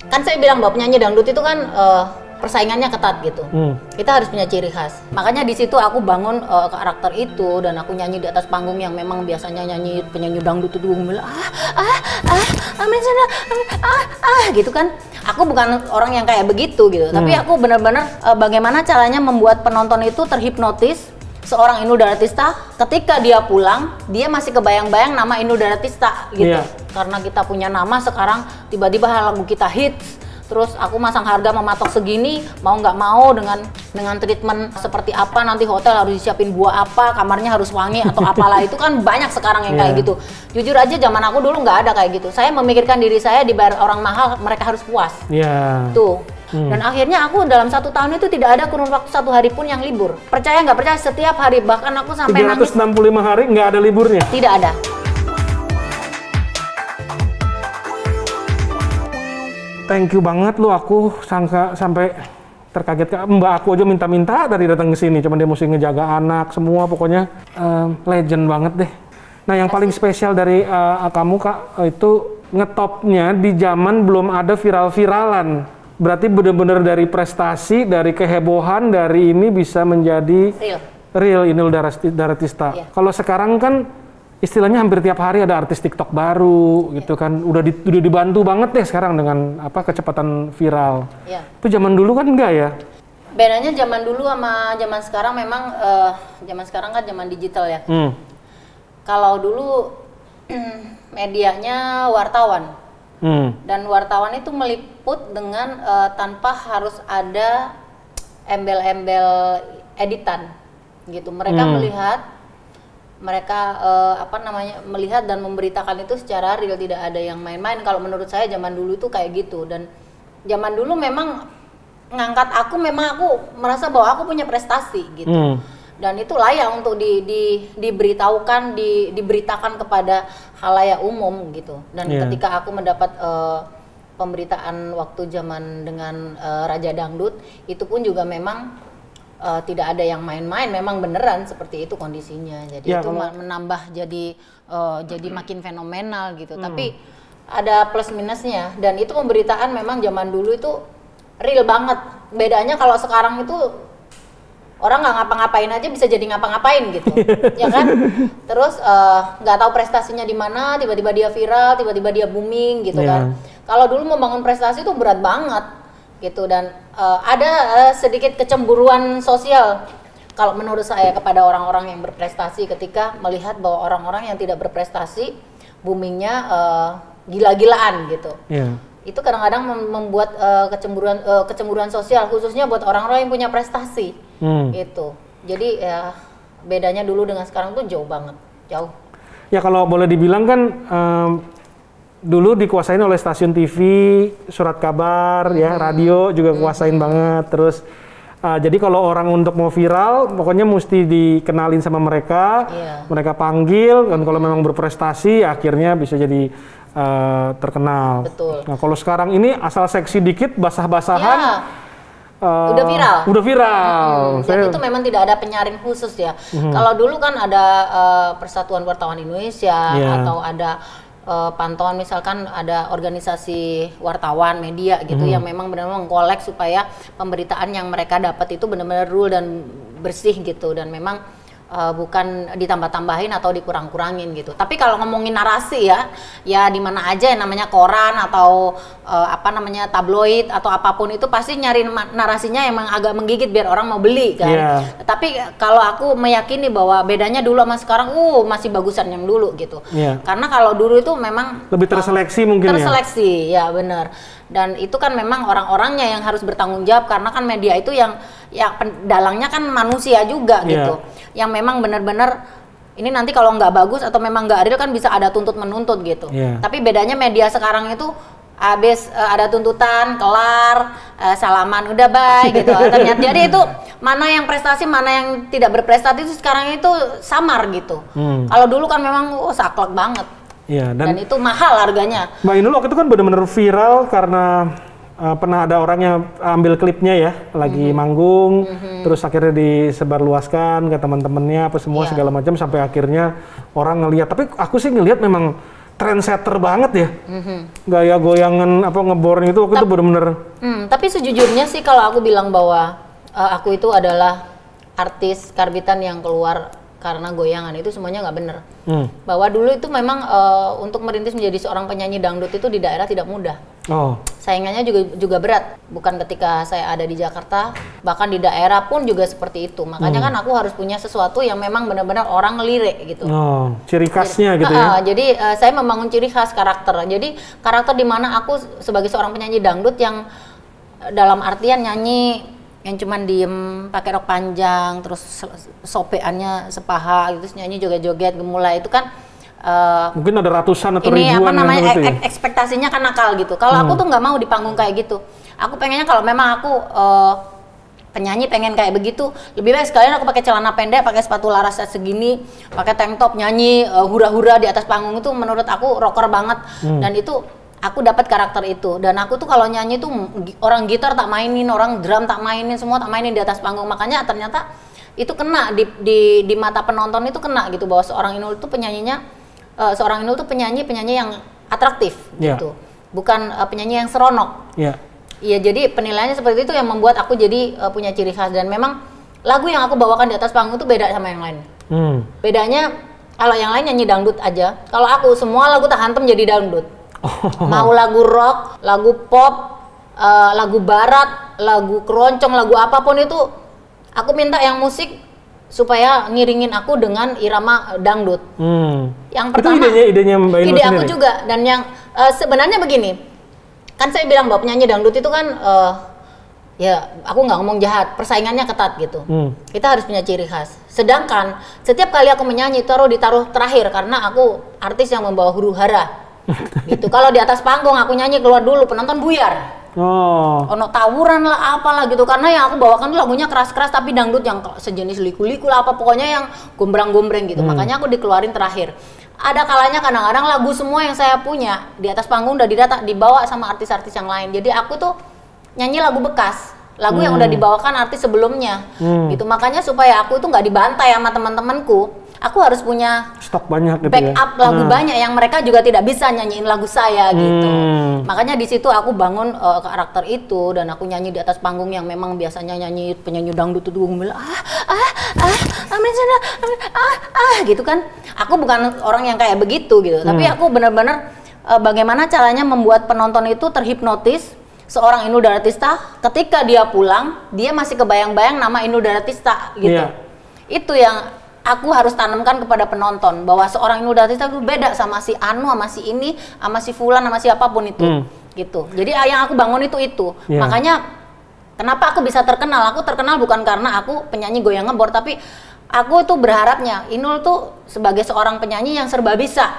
Kan saya bilang bahwa penyanyi dangdut itu kan persaingannya ketat gitu. Kita harus punya ciri khas. Makanya di situ aku bangun karakter itu dan aku nyanyi di atas panggung yang memang biasanya penyanyi dangdut itu bilang gitu kan. Aku bukan orang yang kayak begitu gitu. Tapi aku benar-benar bagaimana caranya membuat penonton itu terhipnotis. Seorang Inul Daratista ketika dia pulang, dia masih kebayang-bayang nama Inul Daratista gitu. Karena kita punya nama sekarang, tiba-tiba lagu kita hits. Terus aku masang harga mematok segini, mau nggak mau dengan treatment seperti apa, nanti hotel harus disiapin buah apa, kamarnya harus wangi atau apalah, itu kan banyak sekarang yang kayak gitu. Jujur aja zaman aku dulu nggak ada kayak gitu. Saya memikirkan diri saya dibayar orang mahal, mereka harus puas. Tuh. Dan akhirnya aku dalam 1 tahun itu tidak ada kurun waktu 1 hari pun yang libur. Percaya nggak percaya, setiap hari, bahkan aku sampai 365 hari nggak ada liburnya? Tidak ada. Thank you banget lu, aku sangka sampai terkaget. Mbak aku aja minta-minta dari datang ke sini, cuman dia mesti ngejaga anak semua, pokoknya legend banget deh. Nah, yang paling spesial dari kamu Kak itu ngetopnya di zaman belum ada viral-viralan. Berarti bener-bener dari prestasi, dari kehebohan, dari ini bisa menjadi real Inul Daratista. Kalau sekarang kan istilahnya hampir tiap hari ada artis TikTok baru gitu kan. Udah dibantu banget deh sekarang dengan kecepatan viral. Itu zaman dulu kan enggak ya? Bedanya zaman dulu sama zaman sekarang memang zaman sekarang kan zaman digital ya. Kalau dulu medianya wartawan. Dan wartawan itu meliput dengan tanpa harus ada embel-embel editan gitu. Mereka melihat dan memberitakan itu secara real, tidak ada yang main-main. Kalau menurut saya zaman dulu itu kayak gitu. Dan zaman dulu memang ngangkat aku, memang aku merasa bahwa aku punya prestasi gitu. Dan itu layak untuk diberitakan kepada khalayak umum gitu. Dan ketika aku mendapat pemberitaan waktu zaman dengan Raja Dangdut, itu pun juga memang tidak ada yang main-main, memang beneran seperti itu kondisinya. Jadi itu menambah jadi makin fenomenal gitu. Tapi ada plus minusnya, dan itu pemberitaan memang zaman dulu itu real banget. Bedanya kalau sekarang itu orang nggak ngapa-ngapain aja bisa jadi ngapa-ngapain gitu, ya kan? Terus nggak tahu prestasinya di mana, tiba-tiba dia viral, tiba-tiba dia booming gitu kan. Kalau dulu membangun prestasi itu berat banget gitu, dan ada sedikit kecemburuan sosial kalau menurut saya kepada orang-orang yang berprestasi ketika melihat bahwa orang-orang yang tidak berprestasi boomingnya gila-gilaan gitu. Itu kadang-kadang membuat kecemburuan sosial, khususnya buat orang-orang yang punya prestasi gitu. Jadi ya bedanya dulu dengan sekarang tuh jauh banget, jauh. Ya kalau boleh dibilang kan dulu dikuasain oleh stasiun TV, surat kabar, ya radio juga kuasain banget. Terus jadi kalau orang untuk mau viral, pokoknya mesti dikenalin sama mereka, mereka panggil, dan kalau memang berprestasi, akhirnya bisa jadi terkenal. Betul. Nah kalau sekarang ini asal seksi dikit, basah-basahan, udah viral. Udah viral. Dan itu memang tidak ada penyaring khusus ya. Kalau dulu kan ada Persatuan Wartawan Indonesia atau ada pantauan, misalkan ada organisasi wartawan media gitu yang memang benar-benar mengkolek supaya pemberitaan yang mereka dapat itu benar-benar real dan bersih gitu, dan memang bukan ditambah-tambahin atau dikurang-kurangin gitu. Tapi kalau ngomongin narasi ya di mana aja yang namanya koran atau tabloid atau apapun itu pasti nyari narasinya emang agak menggigit biar orang mau beli kan. Tapi kalau aku meyakini bahwa bedanya dulu sama sekarang masih bagusan yang dulu gitu. Karena kalau dulu itu memang lebih terseleksi mungkin ya benar. Dan itu kan memang orang-orangnya yang harus bertanggung jawab, karena kan media itu yang dalangnya kan manusia juga gitu, yang memang benar-benar ini nanti kalau nggak bagus atau memang nggak adil kan bisa ada tuntut menuntut gitu. Tapi bedanya media sekarang itu habis ada tuntutan, kelar, salaman, udah bye gitu. Ternyata jadi itu mana yang prestasi, mana yang tidak berprestasi itu sekarang itu samar gitu. Kalau dulu kan memang saklek banget. Dan itu mahal harganya. Mbak Inul waktu itu kan benar-benar viral karena pernah ada orang yang ambil klipnya ya, lagi manggung, terus akhirnya disebarluaskan ke teman-temannya apa semua segala macam, sampai akhirnya orang ngelihat. Tapi aku sih ngelihat memang trendsetter banget ya. Gaya goyangan apa ngebornya itu waktu itu bener-bener. Tapi sejujurnya sih kalau aku bilang bahwa aku itu adalah artis karbitan yang keluar karena goyangan, itu semuanya nggak bener. Bahwa dulu itu memang untuk merintis menjadi seorang penyanyi dangdut itu di daerah tidak mudah. Saingannya juga berat, bukan ketika saya ada di Jakarta, bahkan di daerah pun juga seperti itu. Makanya kan aku harus punya sesuatu yang memang benar-benar orang ngelirik gitu. Ciri khasnya gitu ya. Jadi saya membangun ciri khas karakter. Jadi karakter di mana aku sebagai seorang penyanyi dangdut yang dalam artian nyanyi yang cuman diem pakai rok panjang terus sopeannya sepaha gitu, nyanyi joget-joget gemulai itu kan mungkin ada ratusan atau ini ribuan apa namanya gitu ya? Ekspektasinya kan nakal gitu. Kalau aku tuh nggak mau di panggung kayak gitu. Aku pengennya kalau memang aku penyanyi pengen kayak begitu, lebih baik sekalian aku pakai celana pendek, pakai sepatu laras segini, pakai tank top, nyanyi hura-hura di atas panggung. Itu menurut aku rocker banget. Dan itu aku dapat karakter itu. Dan aku tuh kalau nyanyi tuh orang gitar tak mainin, orang drum tak mainin, semua tak mainin di atas panggung. Makanya ternyata itu kena di mata penonton, itu kena gitu bahwa seorang Inul tuh penyanyinya seorang Inul tuh penyanyi yang atraktif gitu, bukan penyanyi yang seronok. Iya, jadi penilaiannya seperti itu yang membuat aku jadi punya ciri khas. Dan memang lagu yang aku bawakan di atas panggung itu beda sama yang lain. Bedanya kalau yang lain nyanyi dangdut aja, kalau aku semua lagu tak hantem jadi dangdut. Mau lagu rock, lagu pop, lagu barat, lagu keroncong, lagu apapun itu aku minta yang musik supaya ngiringin aku dengan irama dangdut. Yang pertama, itu idenya Mbak Inul ide sendiri? aku juga. Dan yang sebenarnya begini, kan saya bilang bahwa penyanyi dangdut itu kan ya aku nggak ngomong jahat, persaingannya ketat gitu. Kita harus punya ciri khas. Sedangkan setiap kali aku menyanyi ditaruh terakhir karena aku artis yang membawa huru hara. Gitu. Kalau di atas panggung aku nyanyi keluar dulu, penonton buyar. Ono tawuran lah apalah gitu, karena yang aku bawakan tuh lagunya keras-keras tapi dangdut yang sejenis liku-liku lah apa, pokoknya yang gombrang-gombreng gitu. Makanya aku dikeluarin terakhir. Ada kalanya kadang-kadang lagu semua yang saya punya di atas panggung udah dibawa sama artis-artis yang lain. Jadi aku tuh nyanyi lagu bekas, lagu yang udah dibawakan artis sebelumnya. Gitu. Makanya supaya aku tuh nggak dibantai sama teman-temanku, aku harus punya stok banyak gitu, backup lagu banyak yang mereka juga tidak bisa nyanyiin lagu saya gitu. Makanya di situ aku bangun karakter itu, dan aku nyanyi di atas panggung yang memang biasanya nyanyi penyanyi dangdut itu bilang gitu kan. Aku bukan orang yang kayak begitu gitu, tapi aku benar-benar bagaimana caranya membuat penonton itu terhipnotis. Seorang Inul Daratista ketika dia pulang, dia masih kebayang-bayang nama Inul Daratista gitu. Itu yang aku harus tanamkan kepada penonton, bahwa seorang Inul Daratista itu beda sama si Anu, sama si ini, sama si Fulan, sama siapapun itu. Gitu. Jadi yang aku bangun itu. Makanya kenapa aku bisa terkenal? Aku terkenal bukan karena aku penyanyi goyang ngebor, tapi aku tuh berharapnya Inul tuh sebagai seorang penyanyi yang serba bisa.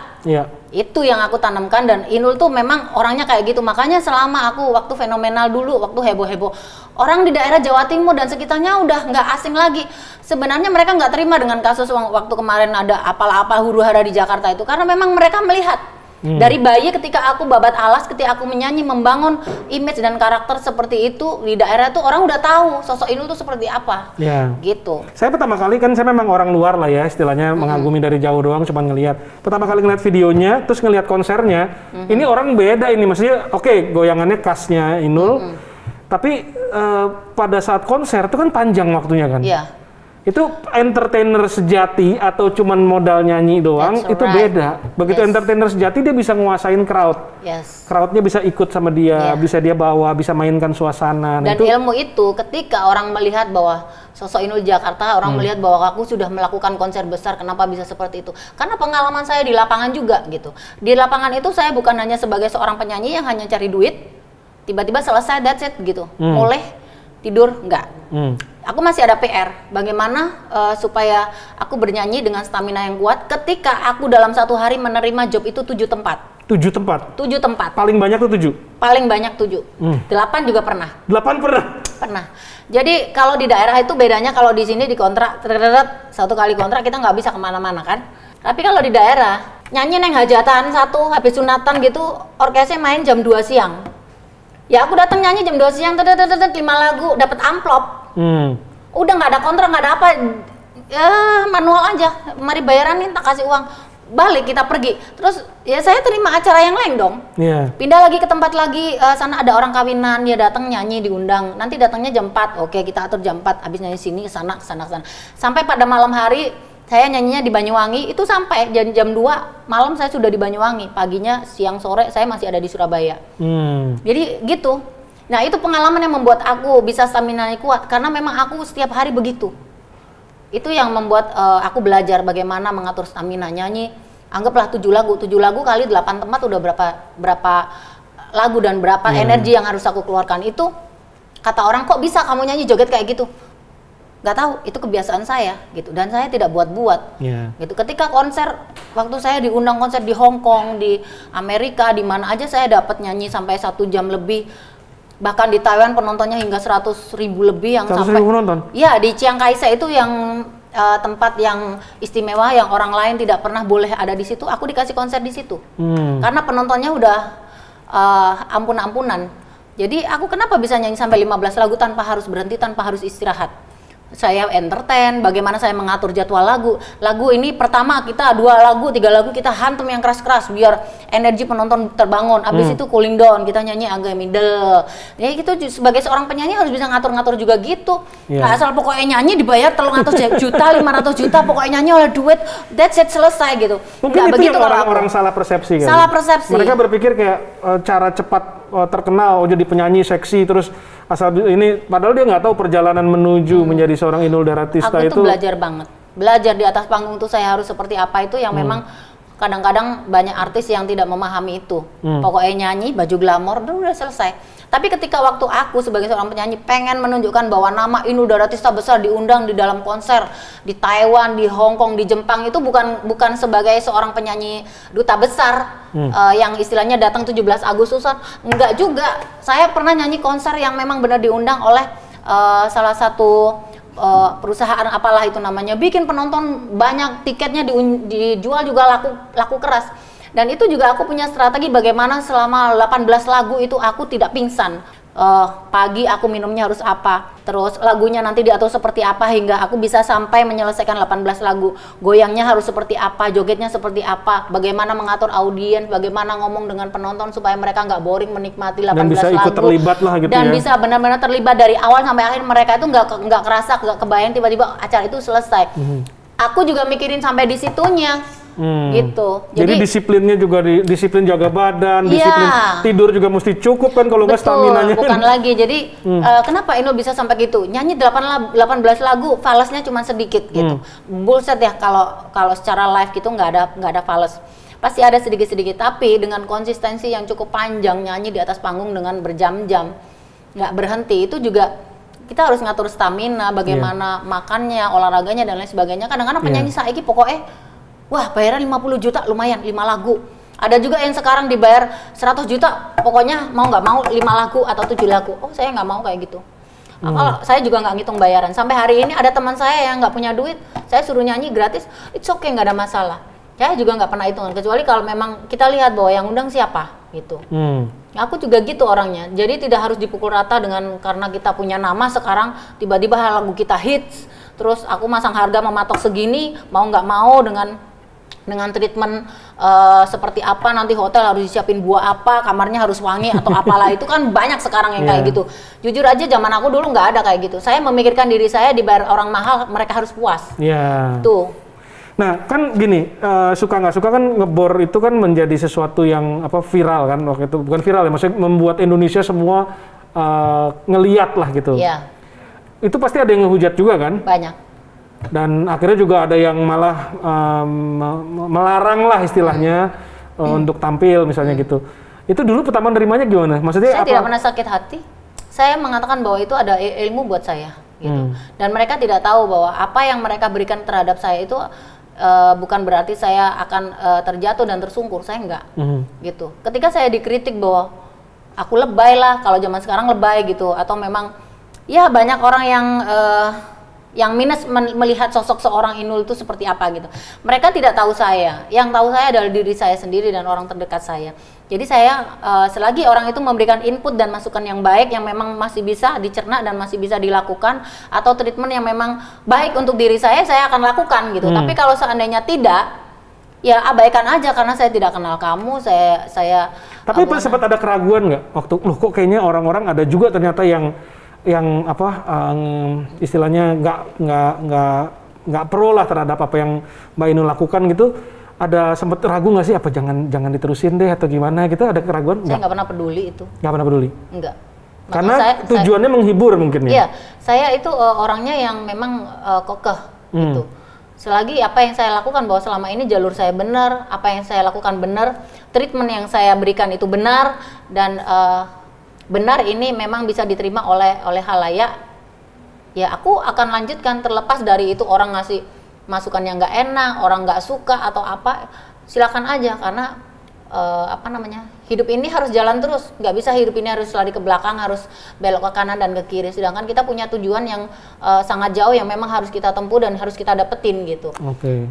Itu yang aku tanamkan, dan Inul tuh memang orangnya kayak gitu. Makanya selama aku waktu fenomenal dulu, waktu heboh-heboh, orang di daerah Jawa Timur dan sekitarnya udah nggak asing lagi. Sebenarnya mereka nggak terima dengan kasus waktu kemarin ada apalah-apa huru hara di Jakarta itu, karena memang mereka melihat dari bayi ketika aku babat alas, ketika aku menyanyi membangun image dan karakter seperti itu di daerah itu, orang udah tahu sosok Inul tuh seperti apa. Gitu. Saya pertama kali kan, saya memang orang luar lah ya istilahnya, mengagumi dari jauh doang, cuma ngelihat. Pertama kali ngeliat videonya, terus ngelihat konsernya, ini orang beda ini, maksudnya oke, goyangannya khasnya Inul, tapi pada saat konser itu kan panjang waktunya kan. Itu entertainer sejati atau cuman modal nyanyi doang, itu beda. Begitu entertainer sejati, dia bisa nguasain crowd. Crowdnya bisa ikut sama dia, bisa dia bawa, bisa mainkan suasana. Dan ilmu itu ketika orang melihat bahwa sosok Inul Jakarta, orang melihat bahwa aku sudah melakukan konser besar, kenapa bisa seperti itu? Karena pengalaman saya di lapangan juga gitu. Di lapangan itu saya bukan hanya sebagai seorang penyanyi yang hanya cari duit, tiba-tiba selesai, that's it gitu. Boleh tidur, enggak. Aku masih ada PR, bagaimana supaya aku bernyanyi dengan stamina yang kuat ketika aku dalam satu hari menerima job itu 7 tempat. 7 tempat? 7 tempat. Paling banyak tuh 7? Paling banyak 7. 8 juga pernah. 8 pernah? Pernah. Jadi kalau di daerah itu bedanya, kalau di sini dikontrak, satu kali kontrak kita nggak bisa kemana-mana kan. Tapi kalau di daerah, nyanyi neng hajatan satu, habis sunatan gitu, orkesnya main jam 2 siang. Ya aku datang nyanyi jam 2 siang, 5 lagu, dapat amplop. Udah nggak ada kontrak, nggak ada apa, ya manual aja. Mari bayaran nih, tak kasih uang. balik kita pergi. Terus ya saya terima acara yang lain dong. Iya. Pindah lagi ke tempat lagi, sana ada orang kawinan, dia datang nyanyi diundang. Nanti datangnya jam 4. Oke, kita atur jam 4, habis nyanyi sini ke sana. Sampai pada malam hari saya nyanyinya di Banyuwangi, itu sampai jam 2 malam saya sudah di Banyuwangi. Paginya, siang, sore saya masih ada di Surabaya. Jadi gitu. Nah, itu pengalaman yang membuat aku bisa stamina kuat karena memang aku setiap hari begitu. Itu yang membuat aku belajar bagaimana mengatur stamina nyanyi. Anggaplah 7 lagu kali 8 tempat udah berapa lagu dan berapa energi yang harus aku keluarkan. Itu kata orang, kok bisa kamu nyanyi joget kayak gitu? Gak tahu, itu kebiasaan saya gitu, dan saya tidak buat-buat gitu. Ketika konser, waktu saya diundang konser di Hong Kong, di Amerika, di mana aja saya dapat nyanyi sampai 1 jam lebih. Bahkan di Taiwan penontonnya hingga 100.000 lebih yang 100.000 sampai penonton? Iya, di Chiang Kai-shek itu yang tempat yang istimewa yang orang lain tidak pernah boleh ada di situ. Aku dikasih konser di situ karena penontonnya udah ampun-ampunan. Jadi aku kenapa bisa nyanyi sampai 15 lagu tanpa harus berhenti, tanpa harus istirahat? Saya entertain, bagaimana saya mengatur jadwal lagu. Lagu ini pertama kita 2 lagu, 3 lagu kita hantem yang keras-keras biar energi penonton terbangun. Abis itu cooling down, kita nyanyi agak middle. Ya gitu, sebagai seorang penyanyi harus bisa ngatur-ngatur juga gitu. Nah, asal pokoknya nyanyi dibayar 300 juta, 500 juta, pokoknya nyanyi oleh duit, that's it, selesai gitu. Mungkin itu begitu, yang orang-orang salah persepsi kan? Salah persepsi. Mereka berpikir kayak cara cepat terkenal, jadi penyanyi seksi terus asal ini, padahal dia nggak tahu perjalanan menuju menjadi seorang Inul Daratista. Aku tuh belajar banget, belajar di atas panggung tuh saya harus seperti apa, itu yang memang kadang-kadang banyak artis yang tidak memahami itu. Pokoknya nyanyi, baju glamor, udah selesai. Tapi ketika waktu aku sebagai seorang penyanyi pengen menunjukkan bahwa nama Inul Daratista besar diundang di dalam konser di Taiwan, di Hong Kong, di Jepang, itu bukan sebagai seorang penyanyi duta besar yang istilahnya datang 17 Agustusan, enggak juga. Saya pernah nyanyi konser yang memang benar diundang oleh salah satu perusahaan apalah itu namanya, bikin penonton banyak, tiketnya dijual juga laku keras. Dan itu juga aku punya strategi bagaimana selama 18 lagu itu aku tidak pingsan. Pagi aku minumnya harus apa, terus lagunya nanti diatur seperti apa hingga aku bisa sampai menyelesaikan 18 lagu. Goyangnya harus seperti apa, jogetnya seperti apa, bagaimana mengatur audiens, bagaimana ngomong dengan penonton supaya mereka nggak boring menikmati 18 lagu. Dan bisa ikut terlibat lah gitu. Dan bisa benar-benar terlibat dari awal sampai akhir, mereka itu nggak kerasa, nggak kebayang tiba-tiba acara itu selesai. Aku juga mikirin sampai di situnya. Gitu. Jadi disiplinnya juga disiplin jaga badan, disiplin tidur juga mesti cukup kan, kalau nggak staminanya. Bukan lagi. Jadi kenapa Inul bisa sampai gitu? Nyanyi 18 lagu, falesnya cuma sedikit gitu. Bullshit ya kalau secara live gitu nggak ada fales. Pasti ada sedikit-sedikit, tapi dengan konsistensi yang cukup panjang, nyanyi di atas panggung dengan berjam-jam, nggak berhenti, itu juga kita harus ngatur stamina, bagaimana makannya, olahraganya dan lain sebagainya. Kadang-kadang penyanyi saiki pokoknya wah, bayaran 50 juta lumayan, 5 lagu. Ada juga yang sekarang dibayar 100 juta, pokoknya mau nggak mau 5 lagu atau 7 lagu. Oh, saya nggak mau kayak gitu. Kalau saya juga nggak ngitung bayaran. Sampai hari ini ada teman saya yang nggak punya duit, saya suruh nyanyi gratis, it's okay, nggak ada masalah. Saya juga nggak pernah hitungan, kecuali kalau memang kita lihat bahwa yang undang siapa, gitu. Aku juga gitu orangnya, jadi tidak harus dipukul rata dengan karena kita punya nama sekarang, tiba-tiba lagu kita hits, terus aku masang harga mematok segini, mau nggak mau dengan treatment seperti apa, nanti hotel harus disiapin buah apa, kamarnya harus wangi atau apalah, itu kan banyak sekarang yang kayak gitu. Jujur aja zaman aku dulu nggak ada kayak gitu. Saya memikirkan diri saya dibayar orang mahal, mereka harus puas. Tuh. Nah kan gini, suka nggak suka kan ngebor itu kan menjadi sesuatu yang viral kan waktu itu, bukan viral ya, maksudnya membuat Indonesia semua ngeliat lah gitu. Itu pasti ada yang ngehujat juga kan? Banyak. Dan akhirnya juga ada yang malah melarang lah istilahnya untuk tampil misalnya gitu. Itu dulu pertama nerimanya gimana? Maksudnya saya tidak pernah sakit hati. Saya mengatakan bahwa itu ada ilmu buat saya gitu. Dan mereka tidak tahu bahwa apa yang mereka berikan terhadap saya itu bukan berarti saya akan terjatuh dan tersungkur. Saya enggak. Gitu. Ketika saya dikritik bahwa aku lebay lah, kalau zaman sekarang lebay gitu, atau memang ya banyak orang yang minus melihat sosok seorang Inul itu seperti apa gitu. Mereka tidak tahu saya. Yang tahu saya adalah diri saya sendiri dan orang terdekat saya. Jadi saya selagi orang itu memberikan input dan masukan yang baik yang memang masih bisa dicerna dan masih bisa dilakukan, atau treatment yang memang baik untuk diri saya akan lakukan gitu. Tapi kalau seandainya tidak, ya abaikan aja karena saya tidak kenal kamu, saya Tapi sempat ada keraguan nggak waktu, loh kok kayaknya orang-orang ada juga ternyata yang apa istilahnya nggak pro lah terhadap apa yang Mbak Inul lakukan gitu. Ada sempat ragu nggak sih apa jangan diterusin deh atau gimana gitu, ada keraguan? Saya nggak pernah peduli itu. Nggak pernah peduli? Enggak. Karena tujuannya menghibur mungkin ya? Iya, saya itu orangnya yang memang kokeh gitu. Selagi apa yang saya lakukan bahwa selama ini jalur saya benar, apa yang saya lakukan benar, treatment yang saya berikan itu benar, dan benar ini memang bisa diterima oleh halayak, ya aku akan lanjutkan terlepas dari itu orang ngasih masukan yang nggak enak, orang nggak suka atau apa, silakan aja karena hidup ini harus jalan terus, nggak bisa hidup ini harus lari ke belakang, harus belok ke kanan dan ke kiri, sedangkan kita punya tujuan yang sangat jauh yang memang harus kita tempuh dan harus kita dapetin gitu.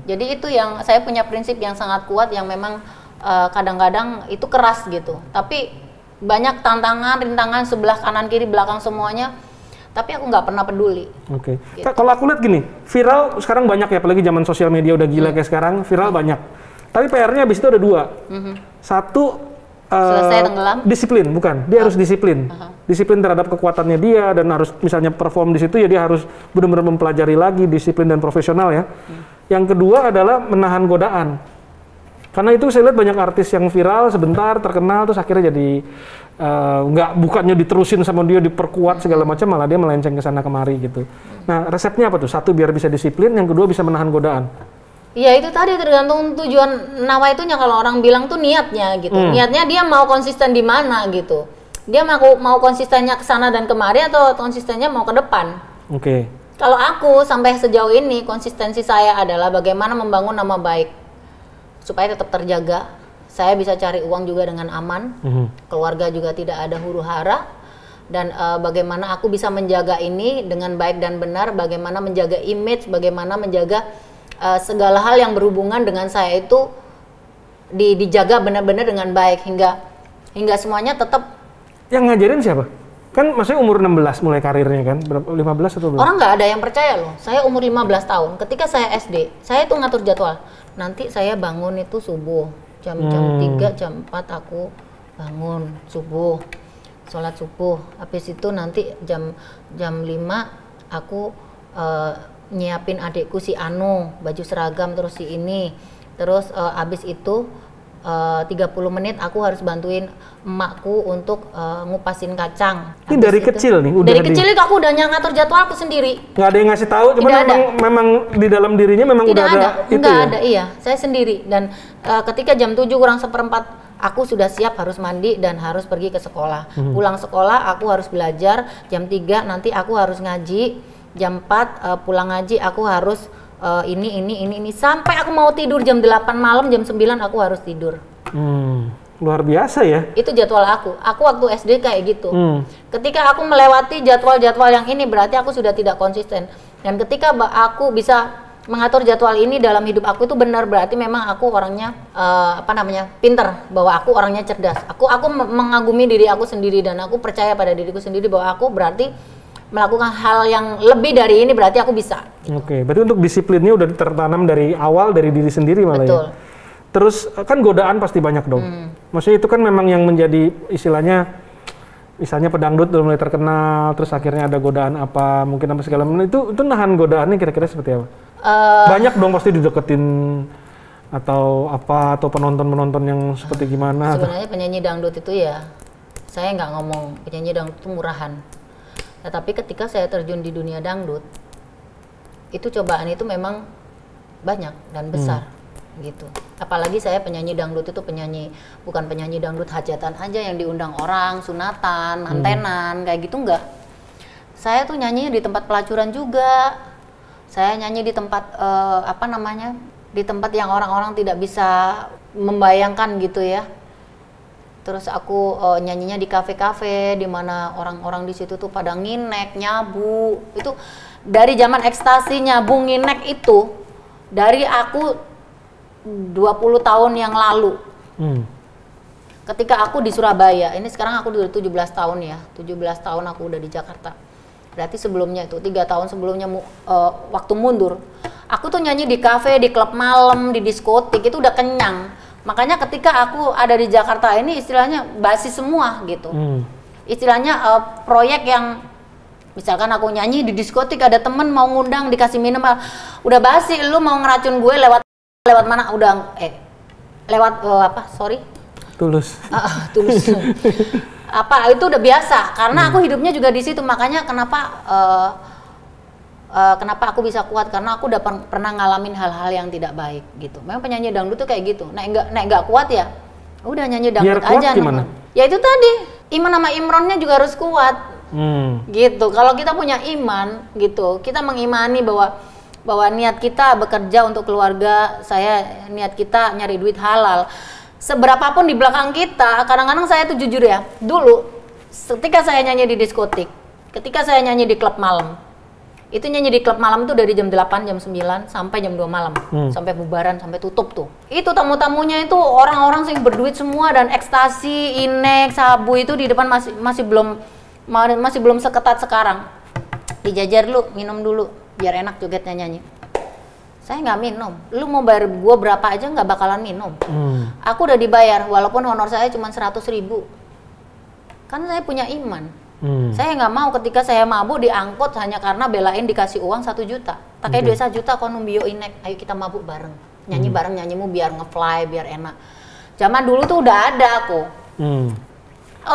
Jadi itu yang saya punya prinsip yang sangat kuat yang memang kadang-kadang itu keras gitu, tapi banyak tantangan, rintangan sebelah kanan kiri belakang semuanya, tapi aku nggak pernah peduli. Gitu. Kalau aku lihat gini, viral sekarang banyak ya, apalagi zaman sosial media udah gila kayak sekarang, viral banyak. Tapi PR-nya abis itu ada dua. Satu, selesai tenggelam. Disiplin, bukan. Dia harus disiplin. Disiplin terhadap kekuatannya dia, dan harus misalnya perform di situ ya dia harus benar-benar mempelajari lagi, disiplin dan profesional ya. Yang kedua adalah menahan godaan. Karena itu saya lihat banyak artis yang viral sebentar, terkenal, terus akhirnya jadi bukannya diterusin sama dia, diperkuat segala macam, malah dia melenceng ke sana kemari gitu. Nah, resepnya apa tuh? Satu, biar bisa disiplin, yang kedua bisa menahan godaan. Ya itu tadi tergantung tujuan nawaitunya, kalau orang bilang tuh niatnya gitu. Niatnya dia mau konsisten di mana gitu. Dia mau konsistennya ke sana dan kemari atau konsistennya mau ke depan. Kalau aku sampai sejauh ini konsistensi saya adalah bagaimana membangun nama baik supaya tetap terjaga. Saya bisa cari uang juga dengan aman. Keluarga juga tidak ada huru-hara. Dan bagaimana aku bisa menjaga ini dengan baik dan benar, bagaimana menjaga image, bagaimana menjaga segala hal yang berhubungan dengan saya itu dijaga benar-benar dengan baik hingga semuanya tetap. Yang ngajarin siapa? Kan maksudnya umur 16 mulai karirnya kan? Berapa, 15 atau berapa? Orang nggak ada yang percaya loh. Saya umur 15 tahun. Ketika saya SD, saya itu ngatur jadwal. Nanti saya bangun itu subuh. Jam 3, jam 4 aku bangun subuh. Sholat subuh. Habis itu nanti jam 5 aku nyiapin adikku si Anu baju seragam, terus si ini, terus abis itu 30 menit aku harus bantuin emakku untuk ngupasin kacang. Ini dari kecil nih? Dari kecil aku udah ngatur jadwal aku sendiri. Nggak ada yang ngasih tahu, cuman memang di dalam dirinya memang udah ada itu. Nggak ada, iya, saya sendiri. Dan ketika jam 7 kurang seperempat aku sudah siap harus mandi dan harus pergi ke sekolah. Pulang sekolah aku harus belajar, jam 3 nanti aku harus ngaji. Jam 4 pulang ngaji aku harus ini sampai aku mau tidur jam 8 malam, jam 9 aku harus tidur. Luar biasa ya. Itu jadwal aku waktu SD kayak gitu. Ketika aku melewati jadwal-jadwal yang ini berarti aku sudah tidak konsisten. Dan ketika aku bisa mengatur jadwal ini dalam hidup aku itu benar, berarti memang aku orangnya pinter, bahwa aku orangnya cerdas. Aku mengagumi diri aku sendiri dan aku percaya pada diriku sendiri bahwa aku berarti melakukan hal yang lebih dari ini, berarti aku bisa. Berarti untuk disiplinnya udah tertanam dari awal, dari diri sendiri malah. Betul. Ya. Terus kan godaan pasti banyak dong. Maksudnya itu kan memang yang menjadi istilahnya, misalnya pedangdut udah mulai terkenal, terus akhirnya ada godaan apa, mungkin apa segala macam. Itu nahan godaannya kira-kira seperti apa? Banyak dong pasti dideketin atau apa, atau penonton-penonton yang seperti gimana? Sebenarnya penyanyi dangdut itu ya, saya nggak ngomong penyanyi dangdut itu murahan. Tetapi ketika saya terjun di dunia dangdut, itu cobaan itu memang banyak dan besar gitu. Apalagi saya penyanyi dangdut itu bukan penyanyi dangdut hajatan aja yang diundang orang, sunatan, mantenan, kayak gitu enggak. Saya tuh nyanyinya di tempat pelacuran juga. Saya nyanyi di tempat di tempat yang orang-orang tidak bisa membayangkan gitu ya. Terus aku nyanyinya di kafe-kafe di mana orang-orang di situ tuh pada nginek, nyabu. Itu dari zaman ekstasi, nyabu, nginek itu dari aku 20 tahun yang lalu. Ketika aku di Surabaya, ini sekarang aku udah 17 tahun ya. 17 tahun aku udah di Jakarta. Berarti sebelumnya itu 3 tahun sebelumnya waktu mundur, aku tuh nyanyi di kafe, di klub malam, di diskotik itu udah kenyang. Makanya ketika aku ada di Jakarta ini istilahnya basi semua gitu. Istilahnya proyek yang misalkan aku nyanyi di diskotik, ada temen mau ngundang dikasih minum, udah basi, lu mau ngeracun gue lewat mana, udah lewat Tulus. Tulus. Apa itu udah biasa karena aku hidupnya juga di situ. Makanya kenapa aku bisa kuat, karena aku udah pernah ngalamin hal-hal yang tidak baik gitu. Memang penyanyi dangdut tuh kayak gitu. Nek nggak kuat ya udah nyanyi dangdut aja. Ya itu tadi, iman sama imronnya juga harus kuat. Gitu. Kalau kita punya iman gitu, kita mengimani bahwa niat kita bekerja untuk keluarga saya, niat kita nyari duit halal. Seberapapun di belakang kita, kadang-kadang saya tuh jujur ya, dulu ketika saya nyanyi di diskotik, ketika saya nyanyi di klub malam, itu nyanyi di klub malam itu dari jam 8, jam 9 sampai jam 2 malam, sampai bubaran, sampai tutup tuh. Itu tamu-tamunya itu orang-orang yang berduit semua, dan ekstasi, inek, sabu itu di depan masih belum seketat sekarang. Dijajar lu, minum dulu, biar enak jogetnya nyanyi. Saya nggak minum, lu mau bayar gua berapa aja nggak bakalan minum. Aku udah dibayar, walaupun honor saya cuma 100.000. Kan saya punya iman. Saya nggak mau ketika saya mabuk diangkut hanya karena belain dikasih uang 1 juta. Pakai duit 1 juta kono bio inek, ayo kita mabuk bareng. Nyanyi bareng, nyanyimu biar ngefly, biar enak. Zaman dulu tuh udah ada aku.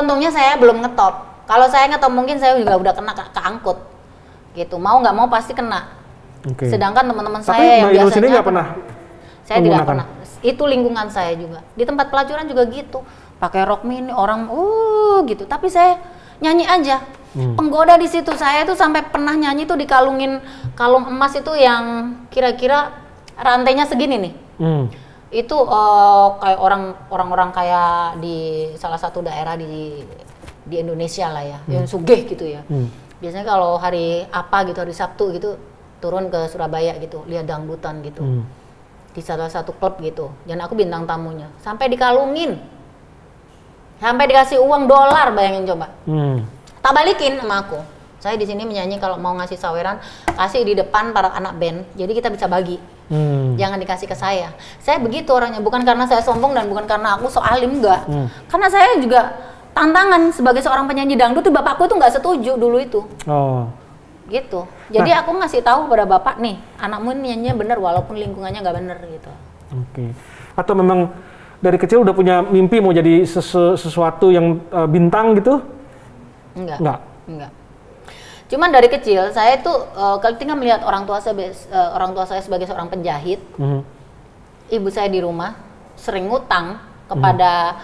Untungnya saya belum ngetop. Kalau saya ngetop mungkin saya juga udah kena keangkut. Gitu, mau nggak mau pasti kena. Sedangkan teman-teman saya yang biasanya nggak pernah. Saya tidak pernah. Itu lingkungan saya juga. Di tempat pelacuran juga gitu. Pakai rok mini orang gitu. Tapi saya nyanyi aja. Penggoda di situ. Saya tuh sampai pernah nyanyi tuh dikalungin kalung emas itu yang kira-kira rantainya segini nih. Itu kayak orang-orang kayak di salah satu daerah di Indonesia lah ya, yang sugih gitu ya. Biasanya kalau hari hari Sabtu gitu turun ke Surabaya gitu, lihat dangdutan gitu. Di salah satu klub gitu. Dan aku bintang tamunya. Sampai dikalungin. Sampai dikasih uang $, bayangin coba. Tak balikin sama aku. Saya di sini menyanyi kalau mau ngasih saweran, kasih di depan para anak band. Jadi kita bisa bagi. Jangan dikasih ke saya. Saya begitu orangnya, bukan karena saya sombong dan bukan karena aku so alim, enggak. Karena saya juga tantangan sebagai seorang penyanyi dangdut, bapakku tuh nggak setuju dulu itu. Gitu. Jadi aku ngasih tahu pada bapak nih, anakmu ini nyanyinya bener walaupun lingkungannya nggak bener gitu. Atau memang dari kecil udah punya mimpi mau jadi sesuatu yang bintang gitu? Enggak. Cuman dari kecil saya tuh ketika melihat orang tua saya sebagai seorang penjahit, ibu saya di rumah sering ngutang kepada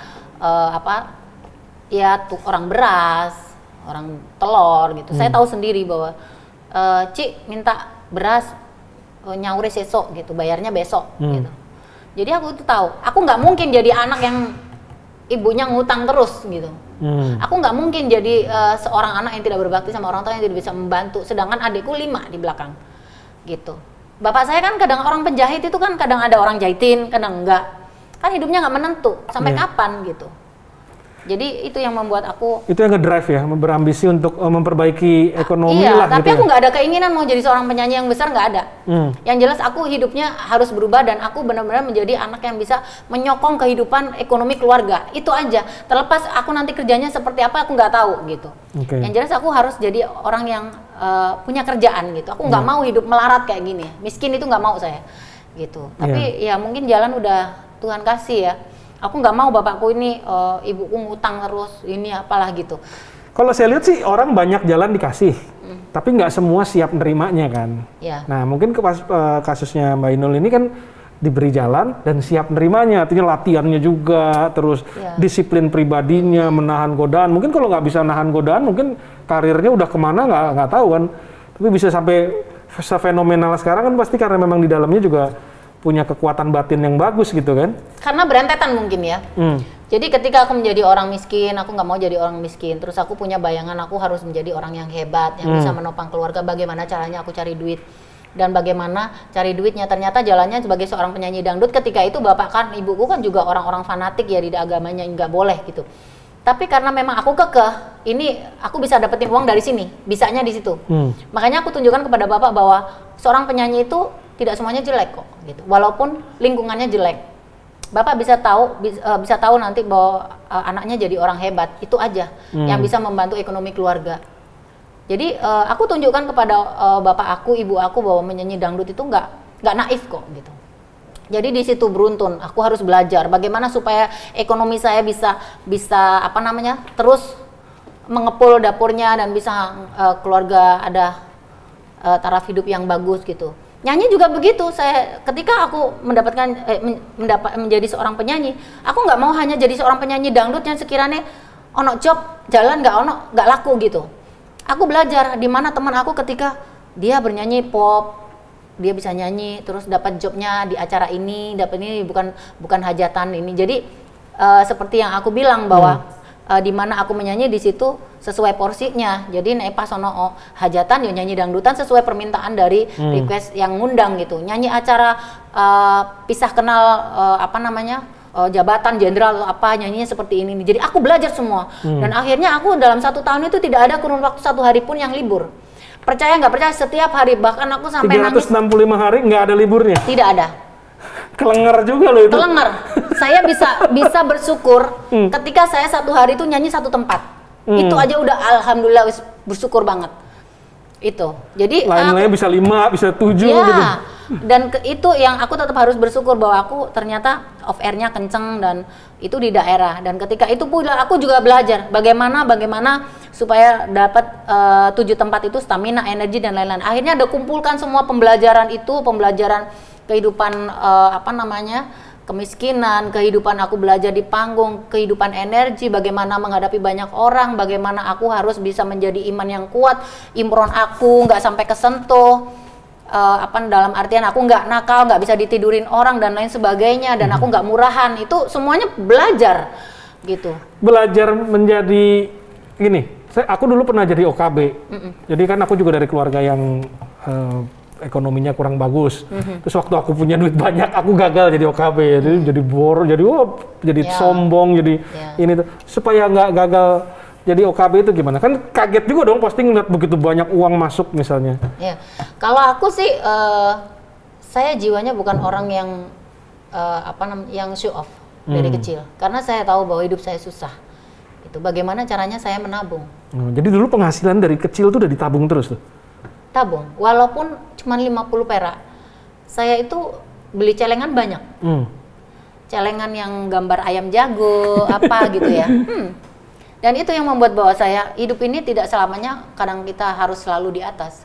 orang beras, orang telur gitu. Saya tahu sendiri bahwa Cik minta beras nyaure sesok gitu, bayarnya besok gitu. Jadi aku tuh tahu, aku nggak mungkin jadi anak yang ibunya ngutang terus gitu. Aku nggak mungkin jadi seorang anak yang tidak berbakti sama orang tua, yang tidak bisa membantu. Sedangkan adikku 5 di belakang gitu. Bapak saya kan kadang orang penjahit itu kan kadang ada orang jahitin, kadang enggak. Kan hidupnya nggak menentu, sampai kapan gitu. Jadi itu yang membuat aku... Itu yang ngedrive ya, berambisi untuk memperbaiki ekonomi lah tapi gitu. Aku nggak ada keinginan mau jadi seorang penyanyi yang besar, nggak ada. Yang jelas aku hidupnya harus berubah dan aku benar-benar menjadi anak yang bisa menyokong kehidupan ekonomi keluarga. Itu aja. Terlepas aku nanti kerjanya seperti apa, aku nggak tahu gitu. Yang jelas aku harus jadi orang yang punya kerjaan gitu. Aku nggak mau hidup melarat kayak gini. Miskin itu nggak mau saya gitu. Tapi ya mungkin jalan udah Tuhan kasih ya. Aku nggak mau bapakku ini, ibuku ngutang terus, ini apalah gitu. Kalau saya lihat sih orang banyak jalan dikasih, tapi nggak semua siap nerimanya kan. Nah mungkin kasusnya Mbak Inul ini kan diberi jalan dan siap nerimanya, artinya latihannya juga, terus disiplin pribadinya, menahan godaan. Mungkin kalau nggak bisa nahan godaan, mungkin karirnya udah kemana nggak tahu kan. Tapi bisa sampai fenomenal sekarang kan pasti karena memang di dalamnya juga punya kekuatan batin yang bagus gitu kan? Karena berentetan mungkin ya. Jadi ketika aku menjadi orang miskin, aku nggak mau jadi orang miskin. Terus aku punya bayangan aku harus menjadi orang yang hebat, yang bisa menopang keluarga. Bagaimana caranya aku cari duit dan bagaimana cari duitnya. Ternyata jalannya sebagai seorang penyanyi dangdut ketika itu bapak kan, ibuku kan juga orang-orang fanatik ya di agamanya, nggak boleh gitu. Tapi karena memang aku kekeh, ini aku bisa dapetin uang dari sini, bisanya di situ. Makanya aku tunjukkan kepada Bapak bahwa seorang penyanyi itu tidak semuanya jelek kok, gitu. Walaupun lingkungannya jelek, Bapak bisa tahu nanti bahwa anaknya jadi orang hebat, itu aja yang bisa membantu ekonomi keluarga. Jadi aku tunjukkan kepada bapak aku, ibu aku bahwa menyanyi dangdut itu nggak naif kok, gitu. Jadi di situ beruntun, aku harus belajar bagaimana supaya ekonomi saya bisa terus mengepul dapurnya dan bisa keluarga ada taraf hidup yang bagus gitu. Nyanyi juga begitu, ketika aku menjadi seorang penyanyi, aku nggak mau hanya jadi seorang penyanyi dangdut yang sekiranya ono job jalan nggak laku gitu. Aku belajar di mana teman aku ketika dia bernyanyi pop, dia bisa nyanyi terus dapat jobnya di acara ini, dapat ini bukan hajatan ini. Jadi seperti yang aku bilang bahwa di mana aku menyanyi di situ sesuai porsinya. Jadi nek pas ono hajatan yo nyanyi dangdutan sesuai permintaan dari request yang ngundang gitu. Nyanyi acara pisah kenal jabatan jenderal nyanyinya seperti ini. Jadi aku belajar semua. Dan akhirnya aku dalam 1 tahun itu tidak ada kurun waktu 1 hari pun yang libur. Percaya nggak percaya, setiap hari, bahkan aku sampai 365 hari nggak ada liburnya? Tidak ada. Kelenger juga loh itu. Kelenger. Saya bisa bersyukur ketika saya 1 hari itu nyanyi 1 tempat. Itu aja udah alhamdulillah bersyukur banget. Itu. Jadi lain-lainnya bisa 5, bisa 7 gitu. Dan itu yang aku tetap harus bersyukur bahwa aku ternyata off air-nya kenceng dan itu di daerah. Dan ketika itu pula aku juga belajar bagaimana supaya dapat 7 tempat itu stamina, energi dan lain-lain. Akhirnya ada kumpulkan semua pembelajaran kehidupan kemiskinan, kehidupan aku belajar di panggung, kehidupan energi, bagaimana menghadapi banyak orang, bagaimana aku harus bisa menjadi iman yang kuat, imron aku nggak sampai kesentuh, dalam artian aku nggak nakal, nggak bisa ditidurin orang dan lain sebagainya, dan aku nggak murahan. Itu semuanya belajar gitu. Belajar menjadi gini, aku dulu pernah jadi OKB. Jadi kan aku juga dari keluarga yang ekonominya kurang bagus. Terus waktu aku punya duit banyak, aku gagal jadi OKB. Jadi bor, jadi sombong, jadi ini tuh. Supaya nggak gagal jadi OKB itu gimana? Kan kaget juga dong pasti ngeliat begitu banyak uang masuk misalnya. Ya, kalau aku sih, saya jiwanya bukan orang yang yang show off dari kecil. Karena saya tahu bahwa hidup saya susah. Itu bagaimana caranya saya menabung. Jadi dulu penghasilan dari kecil tuh udah ditabung terus tuh? Tabung, walaupun cuma 50 perak. Saya itu beli celengan banyak. Celengan yang gambar ayam jago, gitu ya. Dan itu yang membuat bahwa saya hidup ini tidak selamanya kadang kita harus selalu di atas.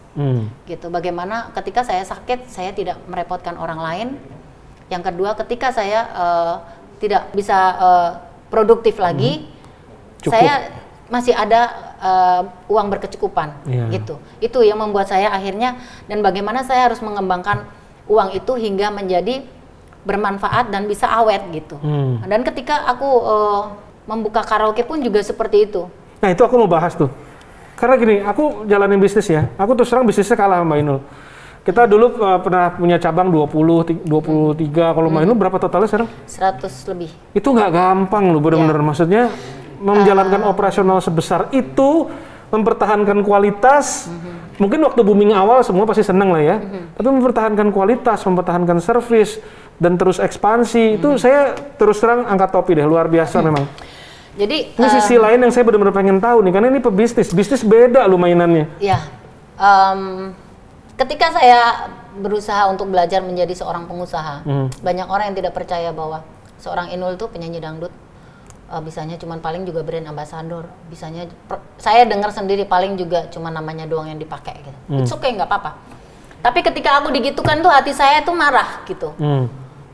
Gitu. Bagaimana ketika saya sakit, saya tidak merepotkan orang lain. Yang kedua, ketika saya tidak bisa produktif lagi, saya masih ada uang berkecukupan, gitu. Itu yang membuat saya akhirnya, dan bagaimana saya harus mengembangkan uang itu hingga menjadi bermanfaat dan bisa awet gitu. Dan ketika aku membuka karaoke pun juga seperti itu. Nah itu aku mau bahas tuh. Karena gini, aku jalanin bisnis ya. Aku terus terang bisnisnya kalah sama Mbak Inul. Kita dulu pernah punya cabang 23, kalau Mbak Inul berapa totalnya sekarang? 100 lebih. Itu nggak gampang loh, bener-bener. Maksudnya menjalankan operasional sebesar itu, mempertahankan kualitas. Mungkin waktu booming awal semua pasti seneng lah ya. Tapi mempertahankan kualitas, mempertahankan servis, dan terus ekspansi, itu saya terus terang angkat topi deh, luar biasa memang. Jadi ini sisi lain yang saya benar-benar pengen tahu nih, karena ini pebisnis, bisnis beda loh mainannya. Ya, ketika saya berusaha untuk belajar menjadi seorang pengusaha, banyak orang yang tidak percaya bahwa seorang Inul tuh penyanyi dangdut, bisanya cuman paling juga brand ambassador, bisanya saya dengar sendiri paling juga cuma namanya doang yang dipakai gitu. It's okay, nggak apa-apa. Tapi ketika aku digitukan tuh hati saya tuh marah gitu.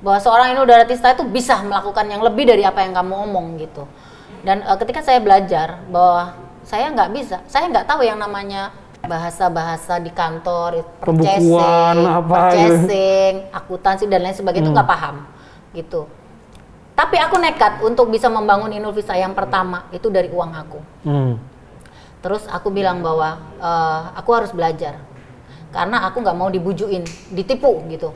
Bahwa seorang Inul Daratista itu bisa melakukan yang lebih dari apa yang kamu omong gitu. Dan ketika saya belajar bahwa saya nggak bisa, saya nggak tahu yang namanya bahasa-bahasa di kantor, purchasing, akuntansi dan lain sebagainya itu nggak paham gitu. Tapi aku nekat untuk bisa membangun Inul Vista yang pertama itu dari uang aku. Terus aku bilang bahwa aku harus belajar karena aku nggak mau dibujuin, ditipu gitu.